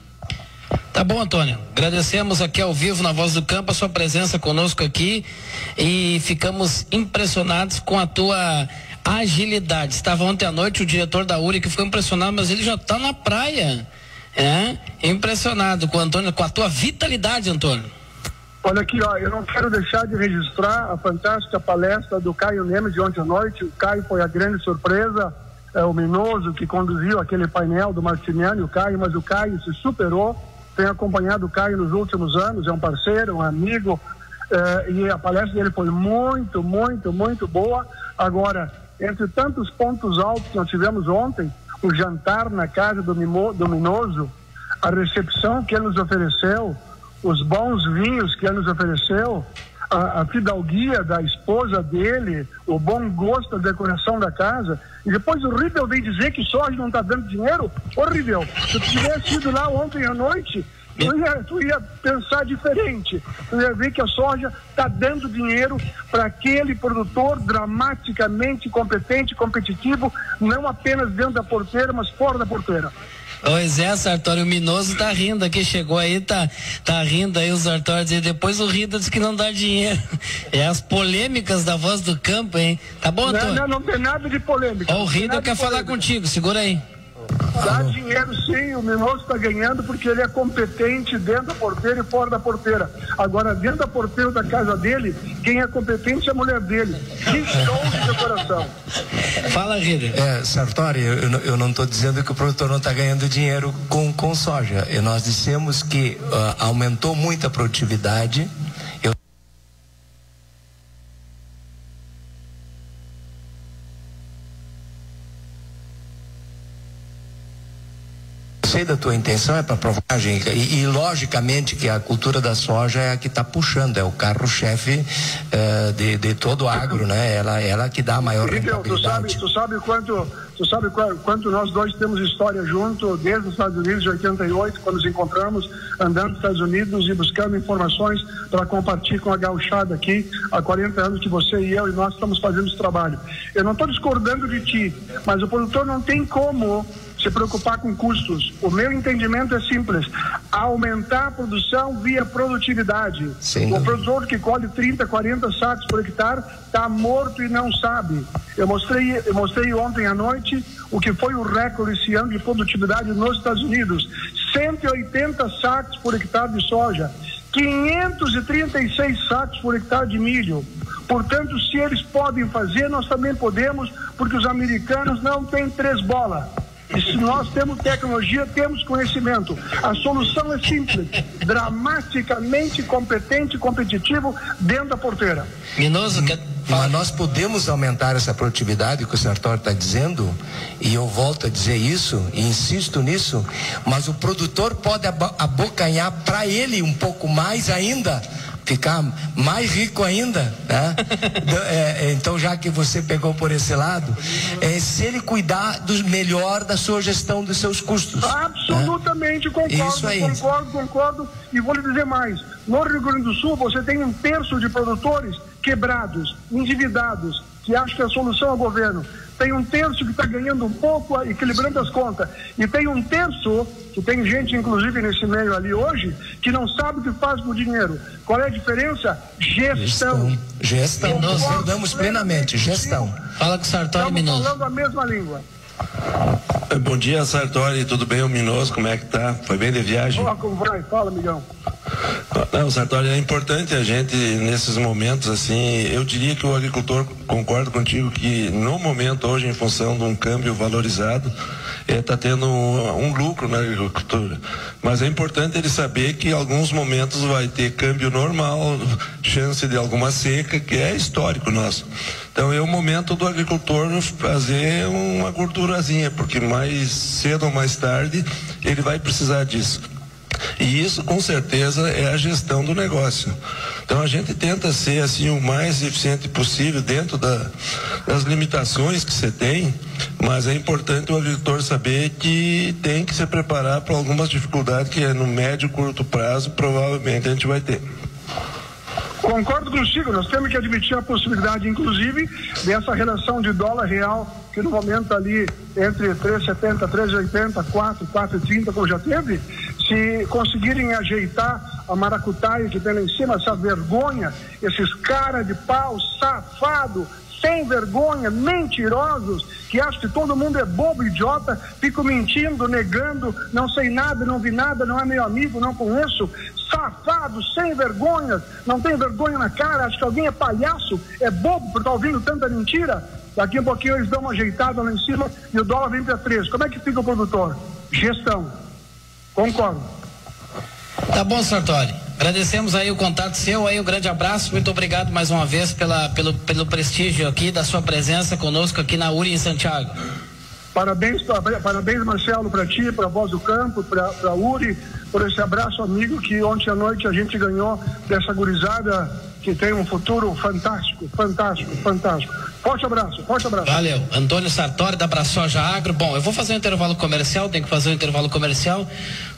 Tá bom, Antônio. Agradecemos aqui ao vivo na Voz do Campo a sua presença conosco aqui e ficamos impressionados com a tua agilidade. Estava ontem à noite o diretor da URI que ficou impressionado, mas ele já está na praia. Impressionado com o Antônio, com a tua vitalidade, Antônio. Olha aqui, eu não quero deixar de registrar a fantástica palestra do Caio Nemes de ontem à noite. O Caio foi a grande surpresa, o Minoso que conduziu aquele painel do Martiniano e o Caio, mas o Caio se superou. Tenho acompanhado o Caio nos últimos anos, é um parceiro, um amigo, e a palestra dele foi muito, muito, muito boa. Agora, entre tantos pontos altos que nós tivemos ontem, o jantar na casa do Minoso, a recepção que ele nos ofereceu, os bons vinhos que ele nos ofereceu, a fidalguia da esposa dele, o bom gosto da decoração da casa, e depois o Riedel vem dizer que soja não está dando dinheiro. Ô Riedel, se tu tivesse ido lá ontem à noite, tu ia pensar diferente. Tu ia ver que a soja está dando dinheiro para aquele produtor dramaticamente competente, competitivo, não apenas dentro da porteira, mas fora da porteira. Pois é, Sartori, o Minoso tá rindo aqui, chegou aí, tá rindo aí o Sartori, e depois o Riedel diz que não dá dinheiro. É as polêmicas da Voz do Campo, hein? Tá bom, Antônio? Não tem nada de polêmica. Ó, o Riedel quer falar contigo, segura aí. Dá dinheiro sim, o Minoso está ganhando porque ele é competente dentro da porteira e fora da porteira. Agora, dentro da porteira da casa dele, quem é competente é a mulher dele. Que show de decoração. Fala, Riedel. Sartori, eu não estou dizendo que o produtor não está ganhando dinheiro com soja. E nós dissemos que aumentou muito a produtividade. Sei da tua intenção, é para provagem e logicamente que a cultura da soja é a que está puxando, é o carro-chefe de todo o agro, né? Ela que dá a maior rentabilidade. Tu sabe quanto nós dois temos história junto, desde os Estados Unidos de 88, quando nos encontramos, andando nos Estados Unidos e buscando informações para compartilhar com a gauchada aqui, há 40 anos que você e eu e nós estamos fazendo esse trabalho. Eu não estou discordando de ti, mas o produtor não tem como se preocupar com custos. O meu entendimento é simples: aumentar a produção via produtividade. Sim. O produtor que colhe 30, 40 sacos por hectare está morto e não sabe. Eu mostrei ontem à noite o que foi o recorde esse ano de produtividade nos Estados Unidos: 180 sacos por hectare de soja, 536 sacos por hectare de milho. Portanto, se eles podem fazer, nós também podemos, porque os americanos não têm 3 bolas. E se nós temos tecnologia, temos conhecimento. A solução é simples: dramaticamente competente e competitivo dentro da porteira. Minoso, mas nós podemos aumentar essa produtividade que o Sartori está dizendo, e eu volto a dizer isso e insisto nisso, mas o produtor pode abocanhar para ele um pouco mais ainda, ficar mais rico ainda, né? Então, já que você pegou por esse lado, se ele cuidar melhor da sua gestão dos seus custos. Absolutamente, né? Concordo, e vou lhe dizer mais: no Rio Grande do Sul você tem 1/3 de produtores quebrados, endividados, que acham que a solução é o governo. Tem 1/3 que está ganhando um pouco, equilibrando as contas. E tem 1/3, que tem gente, inclusive, nesse meio ali hoje, que não sabe o que faz com o dinheiro. Qual é a diferença? Gestão. Nós concordamos plenamente. Gestão. Fala com o Sartori, Minoso. Estamos falando a mesma língua. Bom dia, Sartori. Tudo bem, o Minoso? Como é que tá? Foi bem de viagem? Olá, como vai? Fala, amigão. Não, Sartori, é importante a gente, nesses momentos assim, eu diria que o agricultor, concordo contigo, que no momento hoje, em função de um câmbio valorizado, está tendo um lucro na agricultura. Mas é importante ele saber que em alguns momentos vai ter câmbio normal, chance de alguma seca, que é histórico nosso. Então é o momento do agricultor fazer uma gordurazinha, porque mais cedo ou mais tarde ele vai precisar disso. E isso, com certeza, é a gestão do negócio. Então a gente tenta ser assim o mais eficiente possível dentro das limitações que você tem, mas é importante o agricultor saber que tem que se preparar para algumas dificuldades que no médio e curto prazo provavelmente a gente vai ter. Concordo contigo, nós temos que admitir a possibilidade, inclusive, dessa relação de dólar real, que no momento ali entre 3,70, 3,80, 4,30, como já teve, se conseguirem ajeitar a maracutaia que tem lá em cima, essa vergonha, esses cara de pau, safado, sem vergonha, mentirosos, que acham que todo mundo é bobo, idiota, ficam mentindo, negando, não sei nada, não vi nada, não é meu amigo, não conheço, safados, sem vergonha, não tem vergonha na cara, acho que alguém é palhaço, é bobo por estar ouvindo tanta mentira. Daqui a pouquinho eles dão uma ajeitada lá em cima e o dólar vem para 3. Como é que fica o produtor? Gestão. Concordo. Tá bom, Sartori. Agradecemos aí o contato seu, aí um grande abraço, muito obrigado mais uma vez pelo prestígio aqui da sua presença conosco aqui na URI em Santiago. Parabéns, Marcelo, para ti, para a Voz do Campo, para a URI, por esse abraço amigo que ontem à noite a gente ganhou dessa gurizada que tem um futuro fantástico, fantástico, fantástico. Forte abraço, forte abraço. Valeu. Antônio Sartori da Braçoja Agro. Bom, eu vou fazer um intervalo comercial, tenho que fazer um intervalo comercial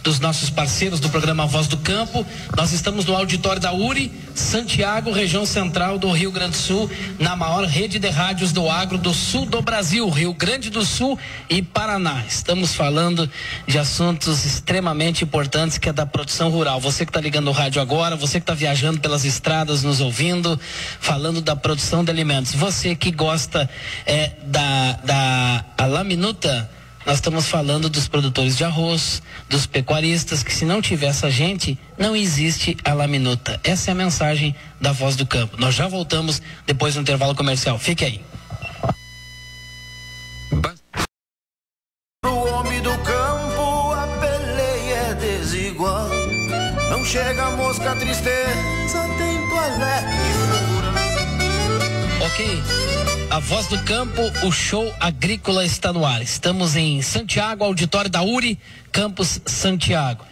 dos nossos parceiros do programa Voz do Campo. Nós estamos no auditório da URI, Santiago, região central do Rio Grande do Sul, na maior rede de rádios do agro do sul do Brasil, Rio Grande do Sul e Paraná. Estamos falando de assuntos extremamente importantes, que é da produção rural. Você que está ligando o rádio agora, você que está viajando pelas estradas nos ouvindo, falando da produção de alimentos. Você que gosta da Laminuta, nós estamos falando dos produtores de arroz, dos pecuaristas, que se não tiver essa gente, não existe a Laminuta. Essa é a mensagem da Voz do Campo. Nós já voltamos depois do intervalo comercial. Fique aí. Pro homem do campo a peleia é desigual. Não chega a mosca, tristeza, tem toalé e fura. Ok. A Voz do Campo, o show agrícola está no ar. Estamos em Santiago, auditório da URI, Campus Santiago.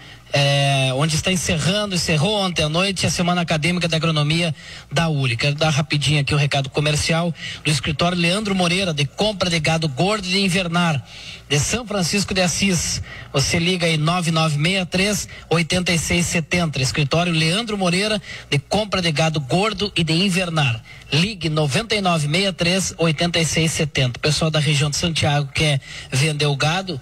Onde encerrou ontem à noite a Semana Acadêmica da Agronomia da URI. Quero dar rapidinho aqui o recado comercial do escritório Leandro Moreira, de compra de gado gordo e de invernar, de São Francisco de Assis. Você liga aí 9963-8670. Escritório Leandro Moreira, de compra de gado gordo e de invernar. Ligue 9963-8670. O pessoal da região de Santiago quer vender o gado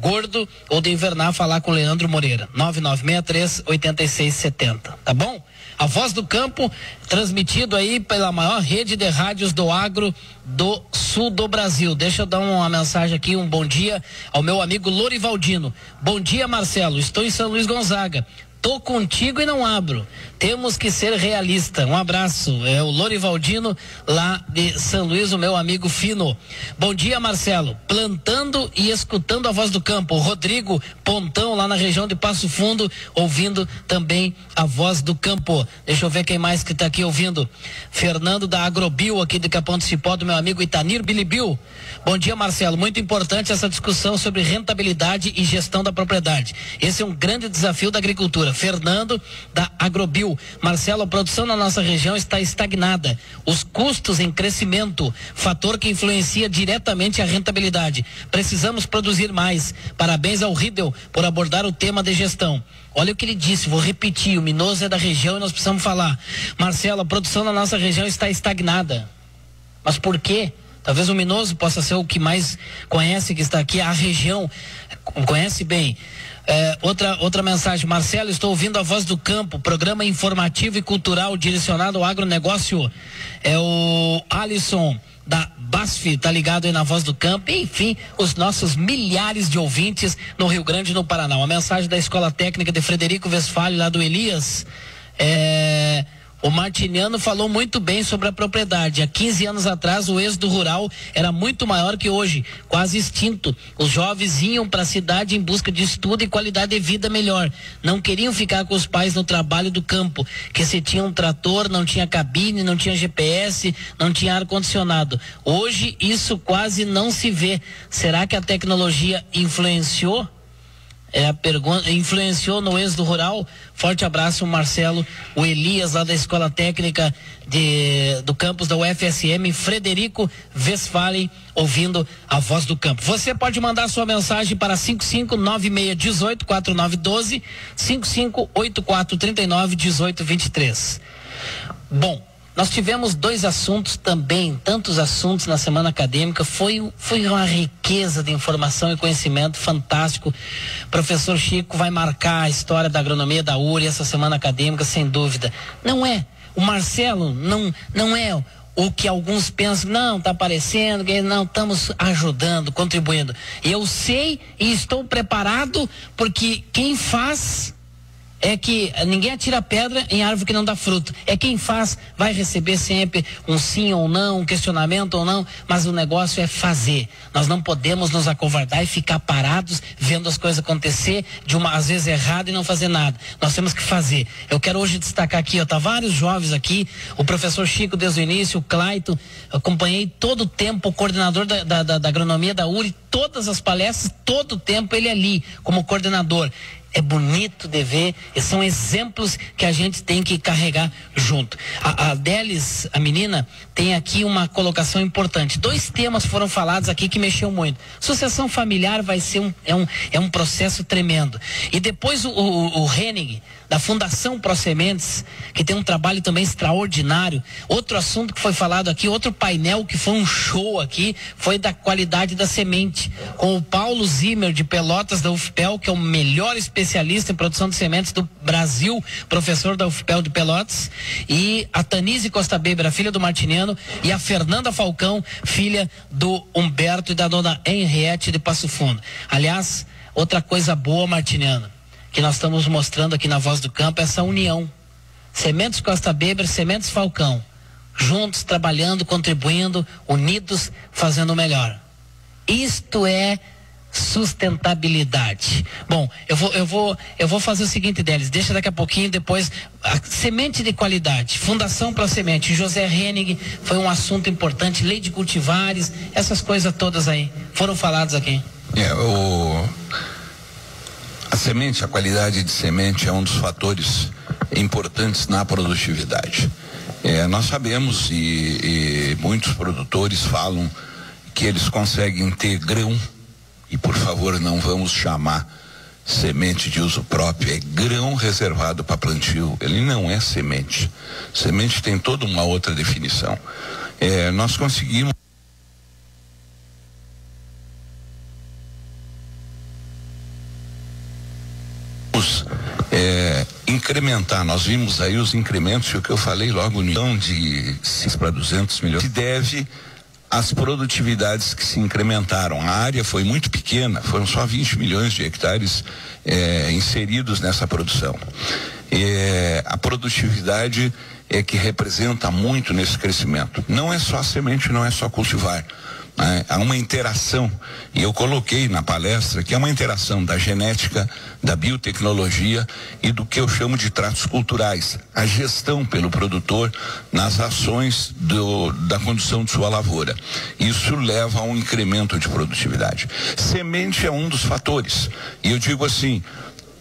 gordo ou de invernar, falar com o Leandro Moreira, 9963-8670, tá bom? A Voz do Campo, transmitido aí pela maior rede de rádios do agro do sul do Brasil. Deixa eu dar uma mensagem aqui, um bom dia ao meu amigo Lorivaldino. Bom dia, Marcelo, estou em São Luís Gonzaga. Tô contigo e não abro. Temos que ser realista. Um abraço. É o Lorivaldino, lá de São Luís, o meu amigo fino. Bom dia, Marcelo. Plantando e escutando a Voz do Campo. O Rodrigo Pontão, lá na região de Passo Fundo, ouvindo também a Voz do Campo. Deixa eu ver quem mais que tá aqui ouvindo. Fernando da Agrobio, aqui de Capão do Cipó, do meu amigo Itanir Bilibil. Bom dia, Marcelo. Muito importante essa discussão sobre rentabilidade e gestão da propriedade. Esse é um grande desafio da agricultura. Fernando da Agrobio. Marcelo, a produção na nossa região está estagnada. Os custos em crescimento, fator que influencia diretamente a rentabilidade. Precisamos produzir mais. Parabéns ao Riedel por abordar o tema de gestão. Olha o que ele disse, vou repetir, o Minoso é da região e nós precisamos falar. Marcelo, a produção na nossa região está estagnada. Mas por quê? Talvez o Minoso possa ser o que mais conhece, que está aqui, a região conhece bem. Outra mensagem, Marcelo, estou ouvindo a Voz do Campo, programa informativo e cultural direcionado ao agronegócio. É o Alisson da BASF, tá ligado aí na Voz do Campo. Enfim, os nossos milhares de ouvintes no Rio Grande e no Paraná. Uma mensagem da Escola Técnica de Frederico Westphalen, lá do Elias. O Martiniano falou muito bem sobre a propriedade. Há 15 anos atrás, o êxodo rural era muito maior que hoje, quase extinto. Os jovens iam para a cidade em busca de estudo e qualidade de vida melhor. Não queriam ficar com os pais no trabalho do campo, que se tinha um trator, não tinha cabine, não tinha GPS, não tinha ar-condicionado. Hoje, isso quase não se vê. Será que a tecnologia influenciou? A pergunta, influenciou no êxodo rural? Forte abraço, Marcelo. O Elias, lá da Escola Técnica do campus da UFSM, Frederico Westphalen, ouvindo a Voz do Campo. Você pode mandar sua mensagem para 5596184912, 5584391823. Bom, nós tivemos dois assuntos também, tantos assuntos na semana acadêmica, foi uma riqueza de informação e conhecimento fantástico. Professor Chico vai marcar a história da agronomia da URI essa semana acadêmica, sem dúvida. Não é, o Marcelo não é o que alguns pensam, não, está aparecendo, não, estamos ajudando, contribuindo. Eu sei e estou preparado, porque quem faz... é que ninguém atira pedra em árvore que não dá fruto. É quem faz, vai receber sempre um sim ou não, um questionamento ou não, mas o negócio é fazer. Nós não podemos nos acovardar e ficar parados vendo as coisas acontecer às vezes errado e não fazer nada. Nós temos que fazer. Eu quero hoje destacar aqui, tá vários jovens aqui, o professor Chico desde o início, o Clayton, acompanhei todo o tempo, o coordenador da agronomia da URI, todas as palestras, todo o tempo ele ali, como coordenador. é bonito de ver, e são exemplos que a gente tem que carregar junto. A Délis, a menina, tem aqui uma colocação importante. 2 temas foram falados aqui que mexeu muito. Sucessão familiar vai ser um processo tremendo. E depois o Henning, da Fundação ProSementes, que tem um trabalho também extraordinário. Outro assunto que foi falado aqui, outro painel que foi um show aqui, foi da qualidade da semente, com o Paulo Zimmer de Pelotas, da UFPEL, que é o melhor especialista em produção de sementes do Brasil, professor da UFPEL de Pelotas, e a Tanise Costa Beber, a filha do Martiniano, e a Fernanda Falcão, filha do Humberto e da dona Henriette de Passo Fundo. Aliás, outra coisa boa, Martiniano, que nós estamos mostrando aqui na Voz do Campo, essa união. Sementes Costa Beber, Sementes Falcão, juntos, trabalhando, contribuindo, unidos, fazendo o melhor. Isto é sustentabilidade. Bom, eu vou fazer o seguinte, Délis, deixa daqui a pouquinho, depois, a semente de qualidade, Fundação ProSemente, José Henning, foi um assunto importante, lei de cultivares, essas coisas todas aí, foram faladas aqui. A semente, a qualidade de semente é um dos fatores importantes na produtividade. Nós sabemos e muitos produtores falam que eles conseguem ter grão, e por favor não vamos chamar semente de uso próprio, é grão reservado para plantio, ele não é semente. Semente tem toda uma outra definição. Nós conseguimos incrementar, nós vimos aí os incrementos, o que eu falei logo no de 6 para 200 milhões, se deve às produtividades que se incrementaram. A área foi muito pequena, foram só 20 milhões de hectares inseridos nessa produção. A produtividade é que representa muito nesse crescimento. Não é só a semente, não é só cultivar. Há uma interação, e eu coloquei na palestra que é uma interação da genética, da biotecnologia e do que eu chamo de tratos culturais, a gestão pelo produtor nas ações da condução de sua lavoura. Isso leva a um incremento de produtividade. Semente é um dos fatores, e eu digo assim,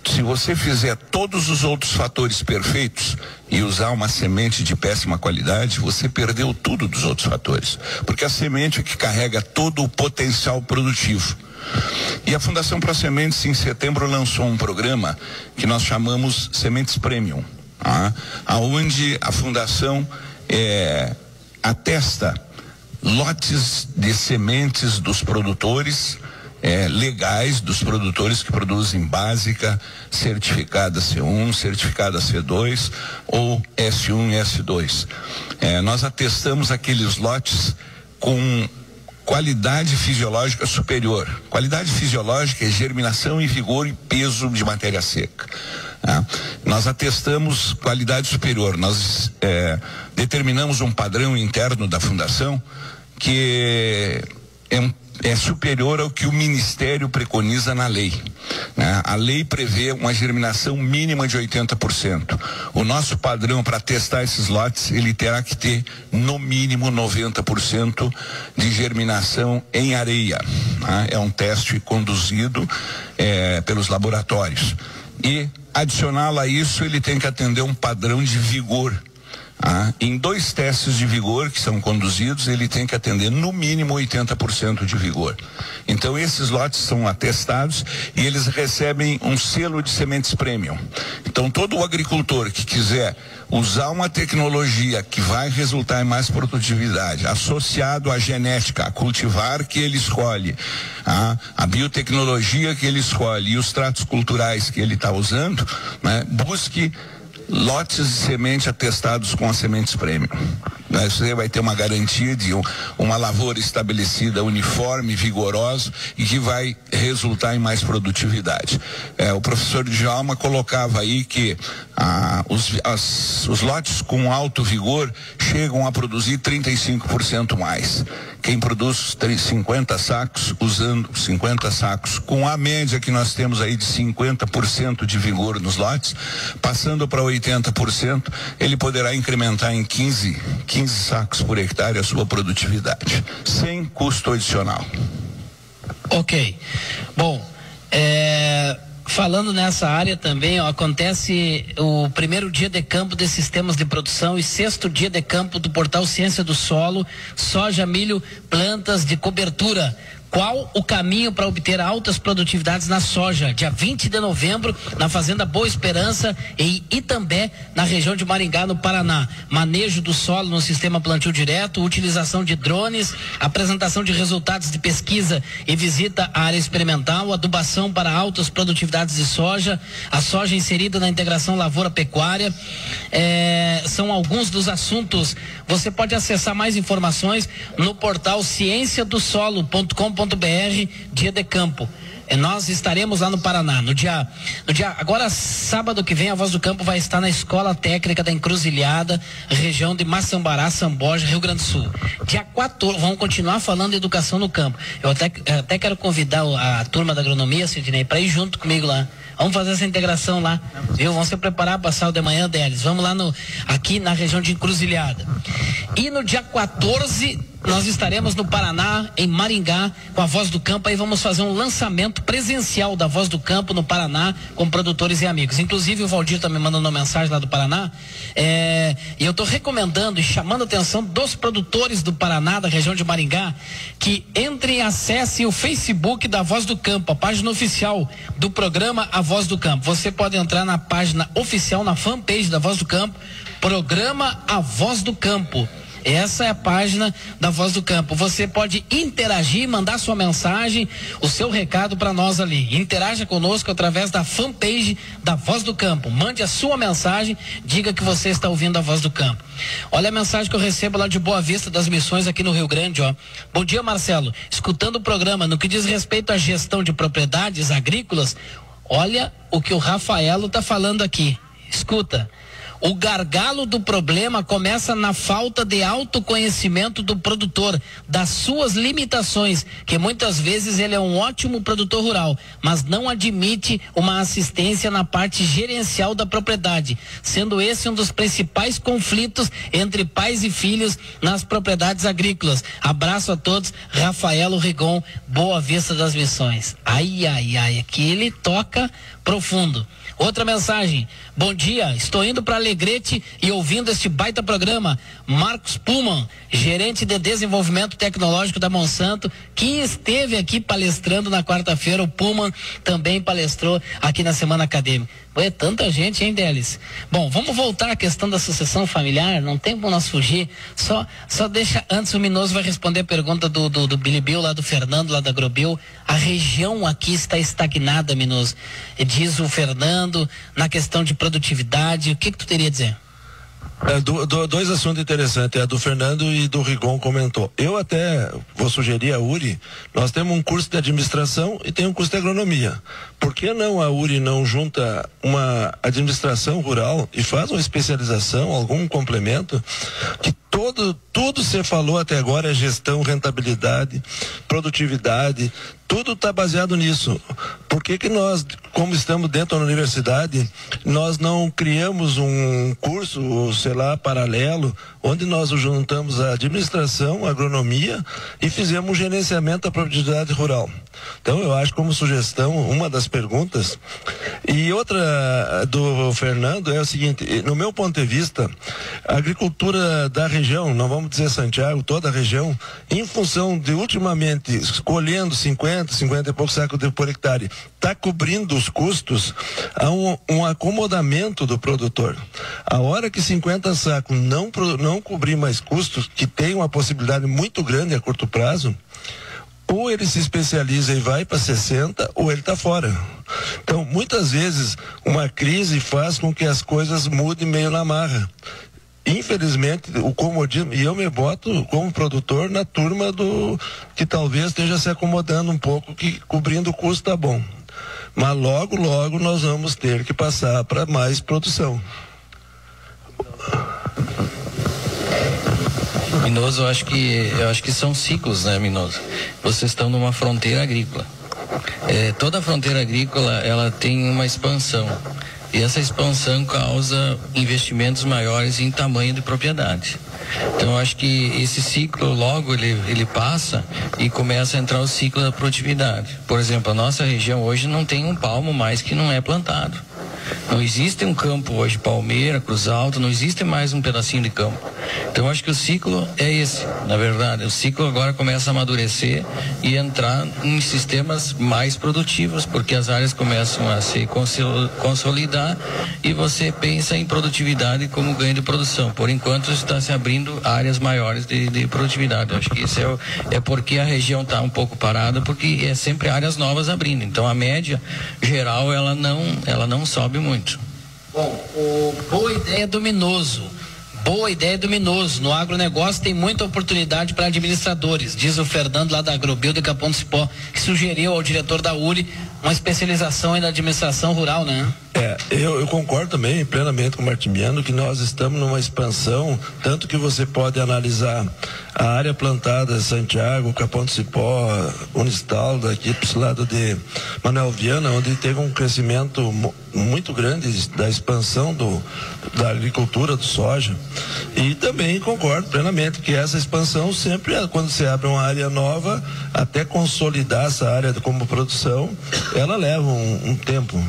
se você fizer todos os outros fatores perfeitos e usar uma semente de péssima qualidade, você perdeu tudo dos outros fatores, porque a semente é que carrega todo o potencial produtivo. E a Fundação ProSementes em setembro lançou um programa que nós chamamos Sementes Premium, aonde a Fundação atesta lotes de sementes dos produtores legais, dos produtores que produzem básica, certificada C1, certificada C2 ou S1 e S2. Nós atestamos aqueles lotes com qualidade fisiológica superior. Qualidade fisiológica é germinação e vigor e peso de matéria seca. Nós atestamos qualidade superior. Nós determinamos um padrão interno da Fundação que é superior ao que o Ministério preconiza na lei. A lei prevê uma germinação mínima de 80%. O nosso padrão para testar esses lotes, ele terá que ter no mínimo 90% de germinação em areia. É um teste conduzido pelos laboratórios. E adicional a isso, ele tem que atender um padrão de vigor. Em 2 testes de vigor que são conduzidos, ele tem que atender no mínimo 80% de vigor. Então esses lotes são atestados e eles recebem um selo de sementes premium. Então todo o agricultor que quiser usar uma tecnologia que vai resultar em mais produtividade, associado à genética, a cultivar que ele escolhe, a biotecnologia que ele escolhe e os tratos culturais que ele está usando, busque lotes de semente atestados com as sementes premium. Você vai ter uma garantia de uma lavoura estabelecida, uniforme, vigorosa e que vai resultar em mais produtividade. O professor Djalma colocava aí que os lotes com alto vigor chegam a produzir 35% mais. Quem produz 50 sacos, usando 50 sacos, com a média que nós temos aí de 50% de vigor nos lotes, passando para 80%, ele poderá incrementar em 15 sacos por hectare a sua produtividade, sem custo adicional. Ok. Bom, falando nessa área também, ó, acontece o primeiro dia de campo de sistemas de produção e 6º dia de campo do portal Ciência do Solo, soja, milho, plantas de cobertura. Qual o caminho para obter altas produtividades na soja? Dia 20 de novembro, na Fazenda Boa Esperança, em Itambé, na região de Maringá, no Paraná. Manejo do solo no sistema plantio direto, utilização de drones, apresentação de resultados de pesquisa e visita à área experimental, adubação para altas produtividades de soja, a soja inserida na integração lavoura-pecuária. São alguns dos assuntos. Você pode acessar mais informações no portal cienciadosolo.com.br, dia de campo. Nós estaremos lá no Paraná, agora sábado que vem a Voz do Campo vai estar na Escola Técnica da Encruzilhada, região de Maçambará, Samboja, Rio Grande do Sul. Dia 14, vamos continuar falando de educação no campo. Eu até quero convidar a turma da agronomia, Sidney, para ir junto comigo lá. Vamos fazer essa integração lá, viu? Vamos se preparar para sábado de manhã deles. Vamos lá aqui na região de Encruzilhada. E no dia 14, nós estaremos no Paraná, em Maringá, com a Voz do Campo. Aí vamos fazer um lançamento presencial da Voz do Campo no Paraná, com produtores e amigos. Inclusive o Valdir está me mandando uma mensagem lá do Paraná. E eu estou recomendando e chamando a atenção dos produtores do Paraná, da região de Maringá, que entrem e acessem o Facebook da Voz do Campo, a página oficial do programa A Voz do Campo. Você pode entrar na página oficial, na fanpage da Voz do Campo, programa A Voz do Campo. Essa é a página da Voz do Campo. Você pode interagir, mandar sua mensagem, o seu recado para nós ali. Interaja conosco através da fanpage da Voz do Campo. Mande a sua mensagem, diga que você está ouvindo a Voz do Campo. Olha a mensagem que eu recebo lá de Boa Vista das Missões aqui no Rio Grande, ó. Bom dia, Marcelo. Escutando o programa, no que diz respeito à gestão de propriedades agrícolas, olha o que o Rafaelo está falando aqui. Escuta. O gargalo do problema começa na falta de autoconhecimento do produtor, das suas limitações, que muitas vezes ele é um ótimo produtor rural, mas não admite uma assistência na parte gerencial da propriedade, sendo esse um dos principais conflitos entre pais e filhos nas propriedades agrícolas. Abraço a todos, Rafaelo Rigon, Boa Vista das Missões. Ai, aqui ele toca profundo. Outra mensagem. Bom dia, estou indo para Alegrete e ouvindo este baita programa. Marcos Pullman, gerente de desenvolvimento tecnológico da Monsanto, que esteve aqui palestrando na quarta-feira. O Pullman também palestrou aqui na Semana Acadêmica. É tanta gente, hein, Délis? Bom, vamos voltar à questão da sucessão familiar, não tem como nós fugir. Só deixa, antes o Minoso vai responder a pergunta do Billy Bill, lá do Fernando, lá da Agrobio. A região aqui está estagnada, Minoso. Diz o Fernando, na questão de produtividade. O que tu teria a dizer? Dois assuntos interessantes, a do Fernando e do Rigon comentou. Eu até vou sugerir a URI, nós temos um curso de administração e tem um curso de agronomia. Por que não a URI não junta uma administração rural e faz uma especialização, algum complemento, que tudo você falou até agora é gestão, rentabilidade, produtividade, tudo está baseado nisso. Por que nós, como estamos dentro da universidade, nós não criamos um curso, sei lá, paralelo, onde nós juntamos a administração, a agronomia e fizemos um gerenciamento da produtividade rural? Então eu acho, como sugestão, uma das perguntas. E outra do Fernando é o seguinte: no meu ponto de vista, a agricultura da região, não vamos dizer Santiago, toda a região, em função de ultimamente colhendo 50 e poucos sacos por hectare, está cobrindo os custos, há um acomodamento do produtor. A hora que 50 sacos não cobrir mais custos, que tem uma possibilidade muito grande a curto prazo, ou ele se especializa e vai para 60, ou ele está fora. Então, muitas vezes, uma crise faz com que as coisas mudem meio na marra. Infelizmente, o comodismo, e eu me boto como produtor na turma que talvez esteja se acomodando um pouco, que cobrindo o custo tá bom. Mas logo nós vamos ter que passar para mais produção. Minoso, eu acho que são ciclos, né, Minoso? Vocês estão numa fronteira agrícola. Toda fronteira agrícola, ela tem uma expansão. E essa expansão causa investimentos maiores em tamanho de propriedade. Então, acho que esse ciclo, logo ele passa e começa a entrar o ciclo da produtividade. Por exemplo, a nossa região hoje não tem um palmo mais que não é plantado. Não existe um campo hoje, Palmeira, Cruz Alta, não existe mais um pedacinho de campo. Então, acho que o ciclo é esse, na verdade. O ciclo agora começa a amadurecer e entrar em sistemas mais produtivos, porque as áreas começam a se consolidar e você pensa em produtividade como ganho de produção. Por enquanto, está se abrindo áreas maiores de produtividade. Acho que isso é porque a região está um pouco parada, porque é sempre áreas novas abrindo. Então, a média geral, ela não sobe muito. Bom, boa ideia do Minoso. Boa ideia do Minoso. No agronegócio tem muita oportunidade para administradores, diz o Fernando lá da Agrobio de Capão do Cipó, que sugeriu ao diretor da URI uma especialização na administração rural, né? Eu concordo também plenamente com o Martimiano que nós estamos numa expansão, tanto que você pode analisar a área plantada Santiago, Capão do Cipó, Unistal, daqui para o lado de Manuel Viana, onde teve um crescimento muito grande da expansão da agricultura do soja. E também concordo plenamente que essa expansão sempre, quando você abre uma área nova, até consolidar essa área como produção, ela leva um tempo.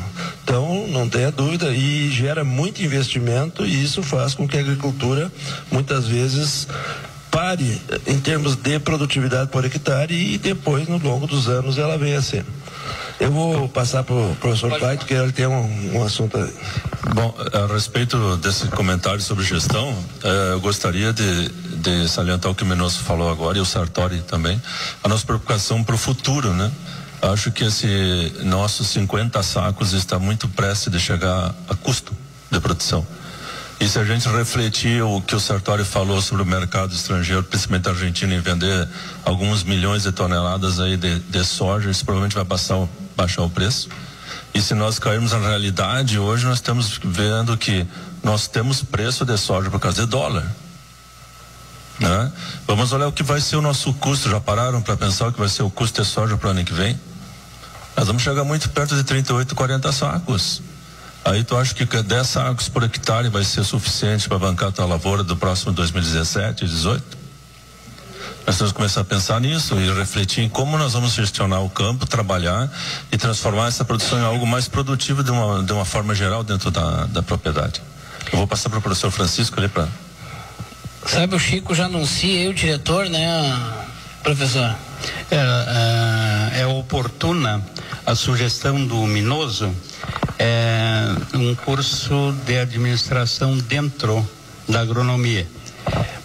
Então, não tenha dúvida, e gera muito investimento, e isso faz com que a agricultura, muitas vezes, pare em termos de produtividade por hectare e depois, no longo dos anos, ela venha a ser. Eu vou passar para o professor Paito, que ele tem um assunto aí. Bom, a respeito desse comentário sobre gestão, eu gostaria de salientar o que o Minoso falou agora, e o Sartori também, a nossa preocupação para o futuro, né? Acho que esse nossos 50 sacos está muito prestes de chegar a custo de produção. E se a gente refletir o que o Sartori falou sobre o mercado estrangeiro, principalmente argentino, em vender alguns milhões de toneladas aí de soja, isso provavelmente vai baixar o preço. E se nós cairmos na realidade, hoje nós estamos vendo que nós temos preço de soja por causa de dólar. Né? Vamos olhar o que vai ser o nosso custo. Já pararam para pensar o que vai ser o custo de soja para o ano que vem? Nós vamos chegar muito perto de 38, 40 sacos. Aí tu acha que 10 sacos por hectare vai ser suficiente para bancar a tua lavoura do próximo 2017, 2018? Nós temos que começar a pensar nisso e refletir em como nós vamos gestionar o campo, trabalhar e transformar essa produção em algo mais produtivo de uma forma geral dentro da propriedade. Eu vou passar para o professor Francisco ali para... Sabe, o Chico já anuncia aí o diretor, né, professor? É oportuna a sugestão do Minoso, um curso de administração dentro da agronomia.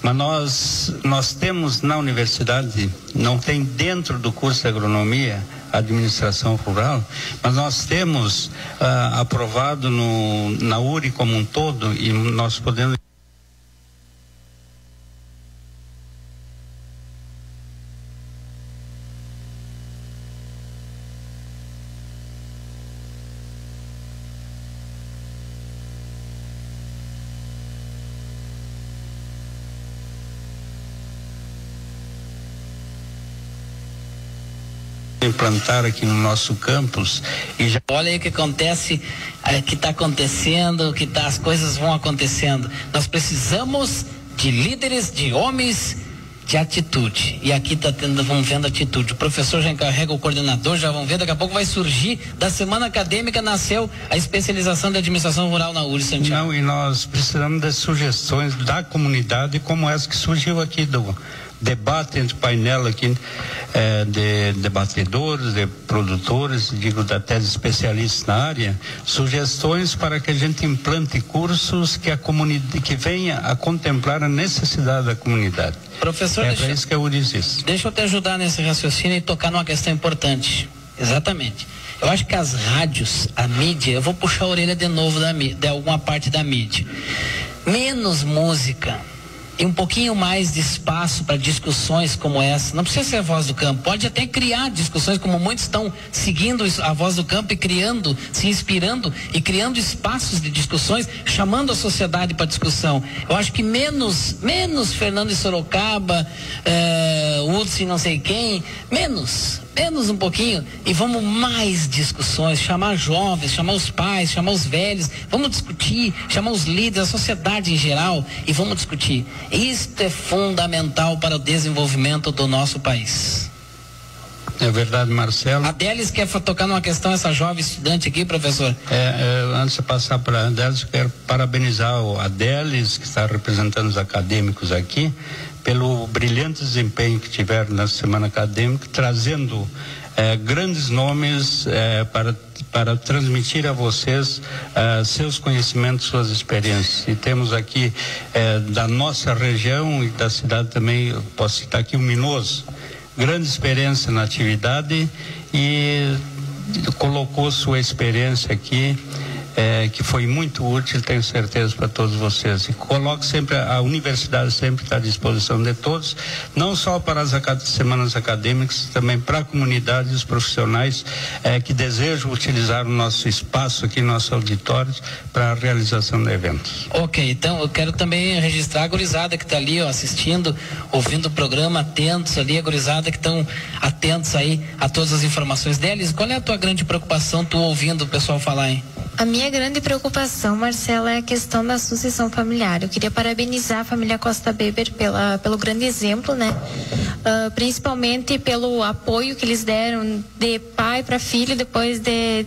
Mas nós temos na universidade, não tem dentro do curso de agronomia, administração rural, mas nós temos aprovado na URI como um todo, e nós podemos implantar aqui no nosso campus e já... Olha aí o que acontece, que está acontecendo, as coisas vão acontecendo. Nós precisamos de líderes, de homens de atitude. E aqui vamos vendo atitude. O professor já encarrega o coordenador, já vão ver, daqui a pouco vai surgir, da semana acadêmica nasceu a especialização de administração rural na URI Santiago. Não, e nós precisamos das sugestões da comunidade, como essa que surgiu aqui do debate entre painel aqui, de debatedores, de produtores, digo até de especialistas na área, sugestões para que a gente implante cursos que a comunidade, que venha a contemplar a necessidade da comunidade. Professor, para isso que a URI existe. Deixa eu te ajudar nesse raciocínio e tocar numa questão importante. Exatamente. Eu acho que as rádios, a mídia, eu vou puxar a orelha de novo de alguma parte da mídia. Menos música e um pouquinho mais de espaço para discussões como essa. Não precisa ser a Voz do Campo, pode até criar discussões, como muitos estão seguindo a Voz do Campo e criando, se inspirando e criando espaços de discussões, chamando a sociedade para discussão. Eu acho que menos Fernando de Sorocaba, Hudson não sei quem, menos menos um pouquinho e vamos mais discussões, chamar jovens, chamar os pais, chamar os velhos, vamos discutir, chamar os líderes, a sociedade em geral e vamos discutir. Isto é fundamental para o desenvolvimento do nosso país. É verdade, Marcelo. A Délis quer tocar numa questão, essa jovem estudante aqui, professor. Antes de passar para a Délis, quero parabenizar a Délis, que está representando os acadêmicos aqui, pelo brilhante desempenho que tiveram na semana acadêmica, trazendo grandes nomes para transmitir a vocês seus conhecimentos, suas experiências. E temos aqui da nossa região e da cidade também, eu posso citar aqui o Minoso, grande experiência na atividade e colocou sua experiência aqui, que foi muito útil, tenho certeza, para todos vocês. E coloco sempre, a universidade sempre está à disposição de todos, não só para as semanas acadêmicas, também para a comunidade e os profissionais que desejam utilizar o nosso espaço aqui, nosso auditório, para a realização de eventos. Ok, então eu quero também registrar a gurizada que está ali, ó, assistindo, ouvindo o programa, atentos ali, a gurizada que estão atentos aí a todas as informações. Délis, qual é a tua grande preocupação, tu ouvindo o pessoal falar, hein? A minha grande preocupação, Marcela, é a questão da sucessão familiar. Eu queria parabenizar a família Costa Weber pelo grande exemplo, né? Principalmente pelo apoio que eles deram de pai para filho, depois de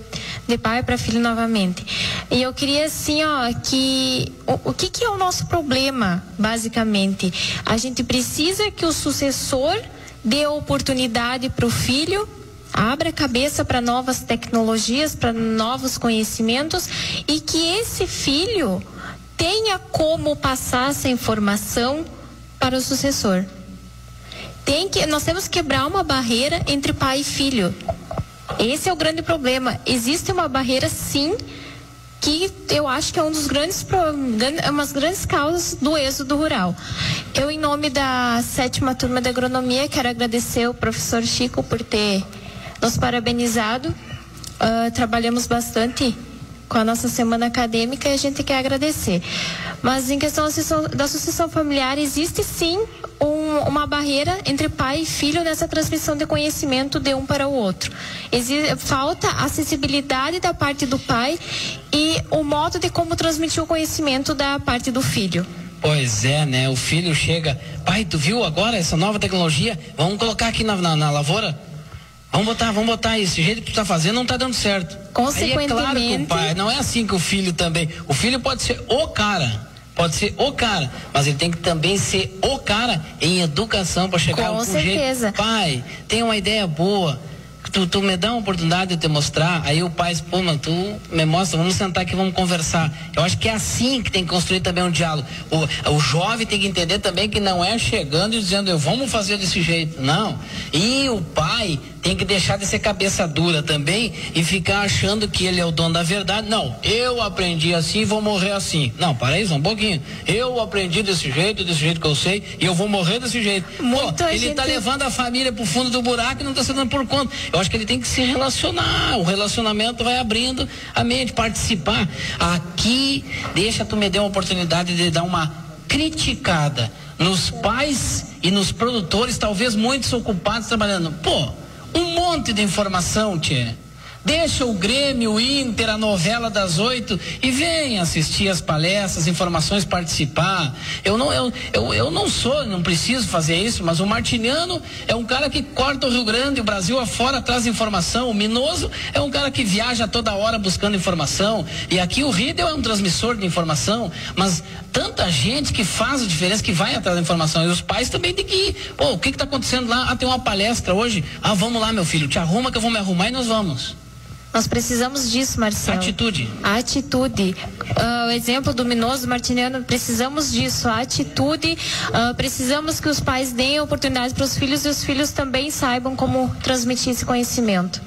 pai para filho novamente. E eu queria assim, ó, que o que é o nosso problema, basicamente? A gente precisa que o sucessor dê oportunidade para o filho, abra a cabeça para novas tecnologias, para novos conhecimentos e que esse filho tenha como passar essa informação para o sucessor. Nós temos que quebrar uma barreira entre pai e filho. Esse é o grande problema. Existe uma barreira, sim, que eu acho que é umas grandes causas do êxodo rural. Eu, em nome da 7ª turma de agronomia, quero agradecer ao professor Chico por ter nos parabenizado. Trabalhamos bastante com a nossa semana acadêmica e a gente quer agradecer. Mas em questão da sucessão familiar, existe sim uma barreira entre pai e filho nessa transmissão de conhecimento de um para o outro. Falta acessibilidade da parte do pai e o modo de como transmitir o conhecimento da parte do filho. Pois é, né? O filho chega, pai, tu viu agora essa nova tecnologia? Vamos colocar aqui na lavoura? Vamos botar esse jeito que tu tá fazendo não tá dando certo. Consequentemente, aí é claro que o pai, não é assim que o filho também. O filho pode ser o cara, mas ele tem que também ser o cara em educação para chegar com certeza. Jeito. Pai, tem uma ideia boa. Tu me dá uma oportunidade de eu te mostrar, aí o pai, pô, mano, tu me mostra, vamos sentar aqui, vamos conversar. Eu acho que é assim que tem que construir também um diálogo. O jovem tem que entender também que não é chegando e dizendo, vamos fazer desse jeito, não. E o pai tem que deixar de ser cabeça dura também e ficar achando que ele é o dono da verdade. Não, eu aprendi assim, vou morrer assim. Não, para aí, só um pouquinho. Eu aprendi desse jeito que eu sei, e eu vou morrer desse jeito. Ele tá levando a família pro fundo do buraco e não tá se dando por conta. Eu acho que ele tem que se relacionar. O relacionamento vai abrindo a mente, participar. Aqui, deixa tu me dar uma oportunidade de dar uma criticada nos pais e nos produtores, talvez muitos ocupados trabalhando. Um monte de informação, tchê. Deixa o Grêmio, o Inter, a novela das 8 e vem assistir as palestras, informações, participar. Eu não preciso fazer isso, mas o Martiniano é um cara que corta o Rio Grande, o Brasil afora, traz informação. O Minoso é um cara que viaja toda hora buscando informação. E aqui o Riedel é um transmissor de informação, mas tanta gente que faz a diferença, que vai atrás da informação. E os pais também têm que ir. O que está acontecendo lá? Tem uma palestra hoje. Vamos lá, meu filho, te arruma que eu vou me arrumar e nós vamos. Nós precisamos disso, Marcelo. Atitude. O exemplo do Minoso, do Martiniano, precisamos disso. A atitude. Precisamos que os pais deem oportunidade para os filhos e os filhos também saibam como transmitir esse conhecimento.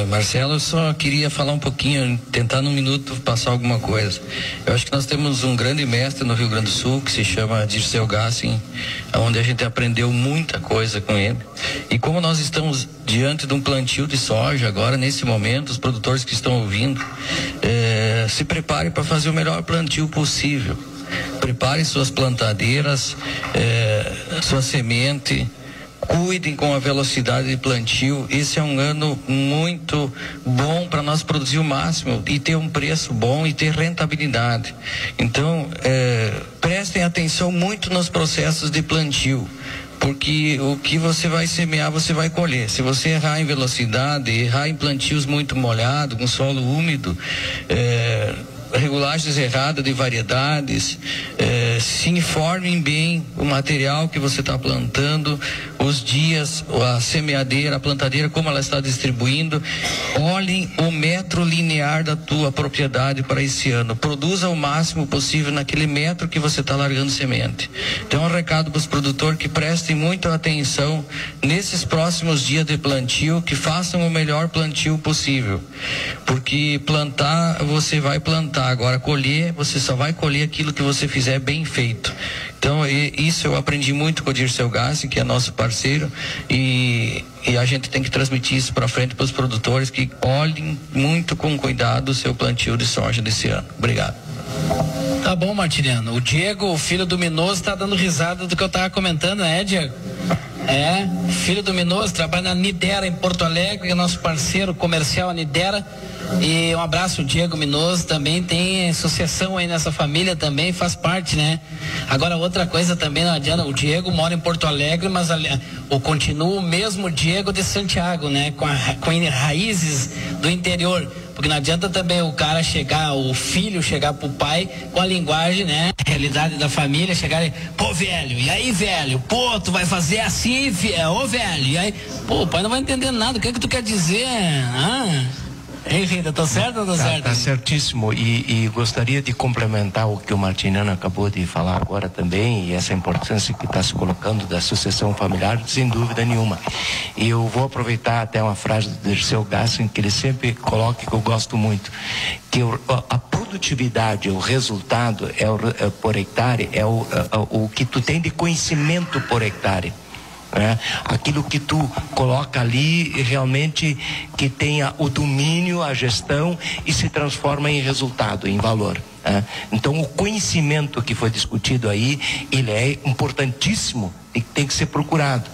Marcelo, eu só queria falar um pouquinho, tentar num minuto passar alguma coisa. Eu acho que nós temos um grande mestre no Rio Grande do Sul que se chama Dirceu Gassin, onde a gente aprendeu muita coisa com ele. E como nós estamos diante de um plantio de soja agora, nesse momento, os produtores que estão ouvindo, se preparem para fazer o melhor plantio possível. Preparem suas plantadeiras, sua semente, cuidem com a velocidade de plantio. Esse é um ano muito bom para nós produzir o máximo e ter um preço bom e ter rentabilidade. Então, prestem atenção muito nos processos de plantio, porque o que você vai semear, você vai colher. Se você errar em velocidade, errar em plantios muito molhados, com solo úmido, regulagens erradas de variedades, se informem bem o material que você está plantando, os dias, a semeadeira, a plantadeira, como ela está distribuindo. Olhem o metro linear da tua propriedade para esse ano. Produza o máximo possível naquele metro que você está largando semente. Então, um recado para os produtores que prestem muita atenção nesses próximos dias de plantio, que façam o melhor plantio possível. Porque plantar, você vai plantar. Agora, colher, você só vai colher aquilo que você fizer bem feito. Então, isso eu aprendi muito com o Dirceu Gassi, que é nosso parceiro, e a gente tem que transmitir isso para frente para os produtores, que olhem muito com cuidado o seu plantio de soja desse ano. Obrigado. Tá bom, Martiniano. O Diego, o filho do Minoso, está dando risada do que eu estava comentando, né, Diego? Filho do Minoso, trabalha na Nidera em Porto Alegre, é nosso parceiro comercial, a Nidera. E um abraço, Diego Minoso, também tem sucessão aí nessa família, também faz parte, né? Agora, outra coisa também, não adianta, o Diego mora em Porto Alegre, mas continua o mesmo Diego de Santiago, né? Com raízes do interior. Porque não adianta também o cara chegar, o filho chegar pro pai com a linguagem, né? Realidade da família, chegar e, pô, velho, e aí, velho? Pô, tu vai fazer assim, ô, velho? E aí, pô, o pai não vai entender nada, o que é que tu quer dizer? Ei, Rita, tô certo ou não tô certo? Tá certíssimo, e gostaria de complementar o que o Martiniano acabou de falar agora também, e essa importância que está se colocando da sucessão familiar, sem dúvida nenhuma. E eu vou aproveitar até uma frase do Dirceu Gassi, que ele sempre coloca, que eu gosto muito, que a produtividade, o resultado por hectare, é o que tu tem de conhecimento por hectare. Aquilo que tu coloca ali realmente que tenha o domínio, a gestão e se transforma em resultado, em valor. Então, o conhecimento que foi discutido aí, ele é importantíssimo e tem que ser procurado,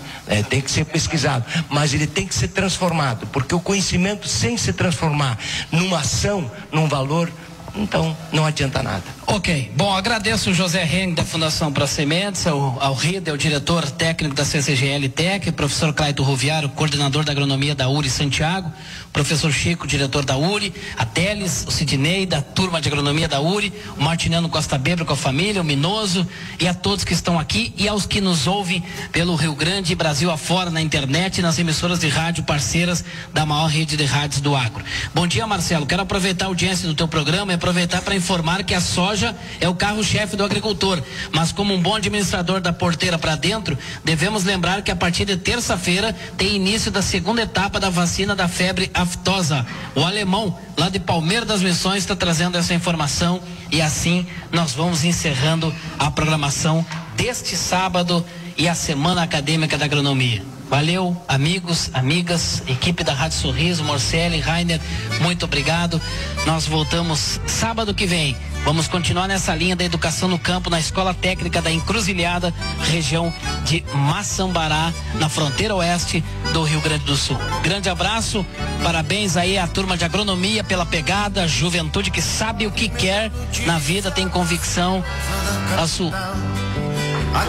tem que ser pesquisado, mas ele tem que ser transformado, porque o conhecimento, sem se transformar numa ação, num valor, então não adianta nada. Ok, bom, agradeço o José Henning da Fundação Pro Sementes, ao Rida, o diretor técnico da CCGL Tec, professor Clayton Ruviaro, coordenador da agronomia da URI Santiago, professor Chico, diretor da URI, a Teles, o Sidney, da turma de agronomia da URI, o Martiniano Costa Beber com a família, o Minoso, e a todos que estão aqui e aos que nos ouvem pelo Rio Grande e Brasil afora, na internet e nas emissoras de rádio parceiras da maior rede de rádios do agro. Bom dia, Marcelo, quero aproveitar a audiência do teu programa e aproveitar para informar que a soja é o carro-chefe do agricultor, mas como um bom administrador da porteira para dentro, devemos lembrar que a partir de terça-feira tem início da segunda etapa da vacina da febre aftosa. O alemão, lá de Palmeira das Missões, está trazendo essa informação e assim nós vamos encerrando a programação deste sábado e a Semana Acadêmica da Agronomia. Valeu, amigos, amigas, equipe da Rádio Sorriso, Morcelli, Rainer, muito obrigado. Nós voltamos sábado que vem. Vamos continuar nessa linha da educação no campo, na Escola Técnica da Encruzilhada, região de Maçambará, na fronteira oeste do Rio Grande do Sul. Grande abraço, parabéns aí à turma de agronomia pela pegada, juventude que sabe o que quer na vida, tem convicção.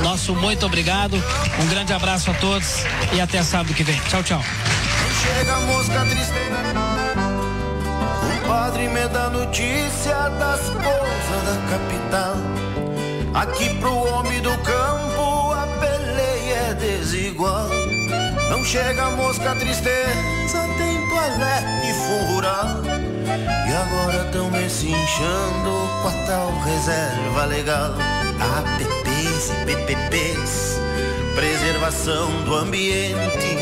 Nosso muito obrigado, um grande abraço a todos e até sábado que vem. Tchau, tchau. Chega a mosca tristeira, o padre me dá notícia das coisas da capital. Aqui pro homem do campo a peleia é desigual. Não chega a mosca tristeza, tem toalé e fundo rural. E agora tão me se inchando com a tal reserva legal. APPs e PPPs, preservação do ambiente,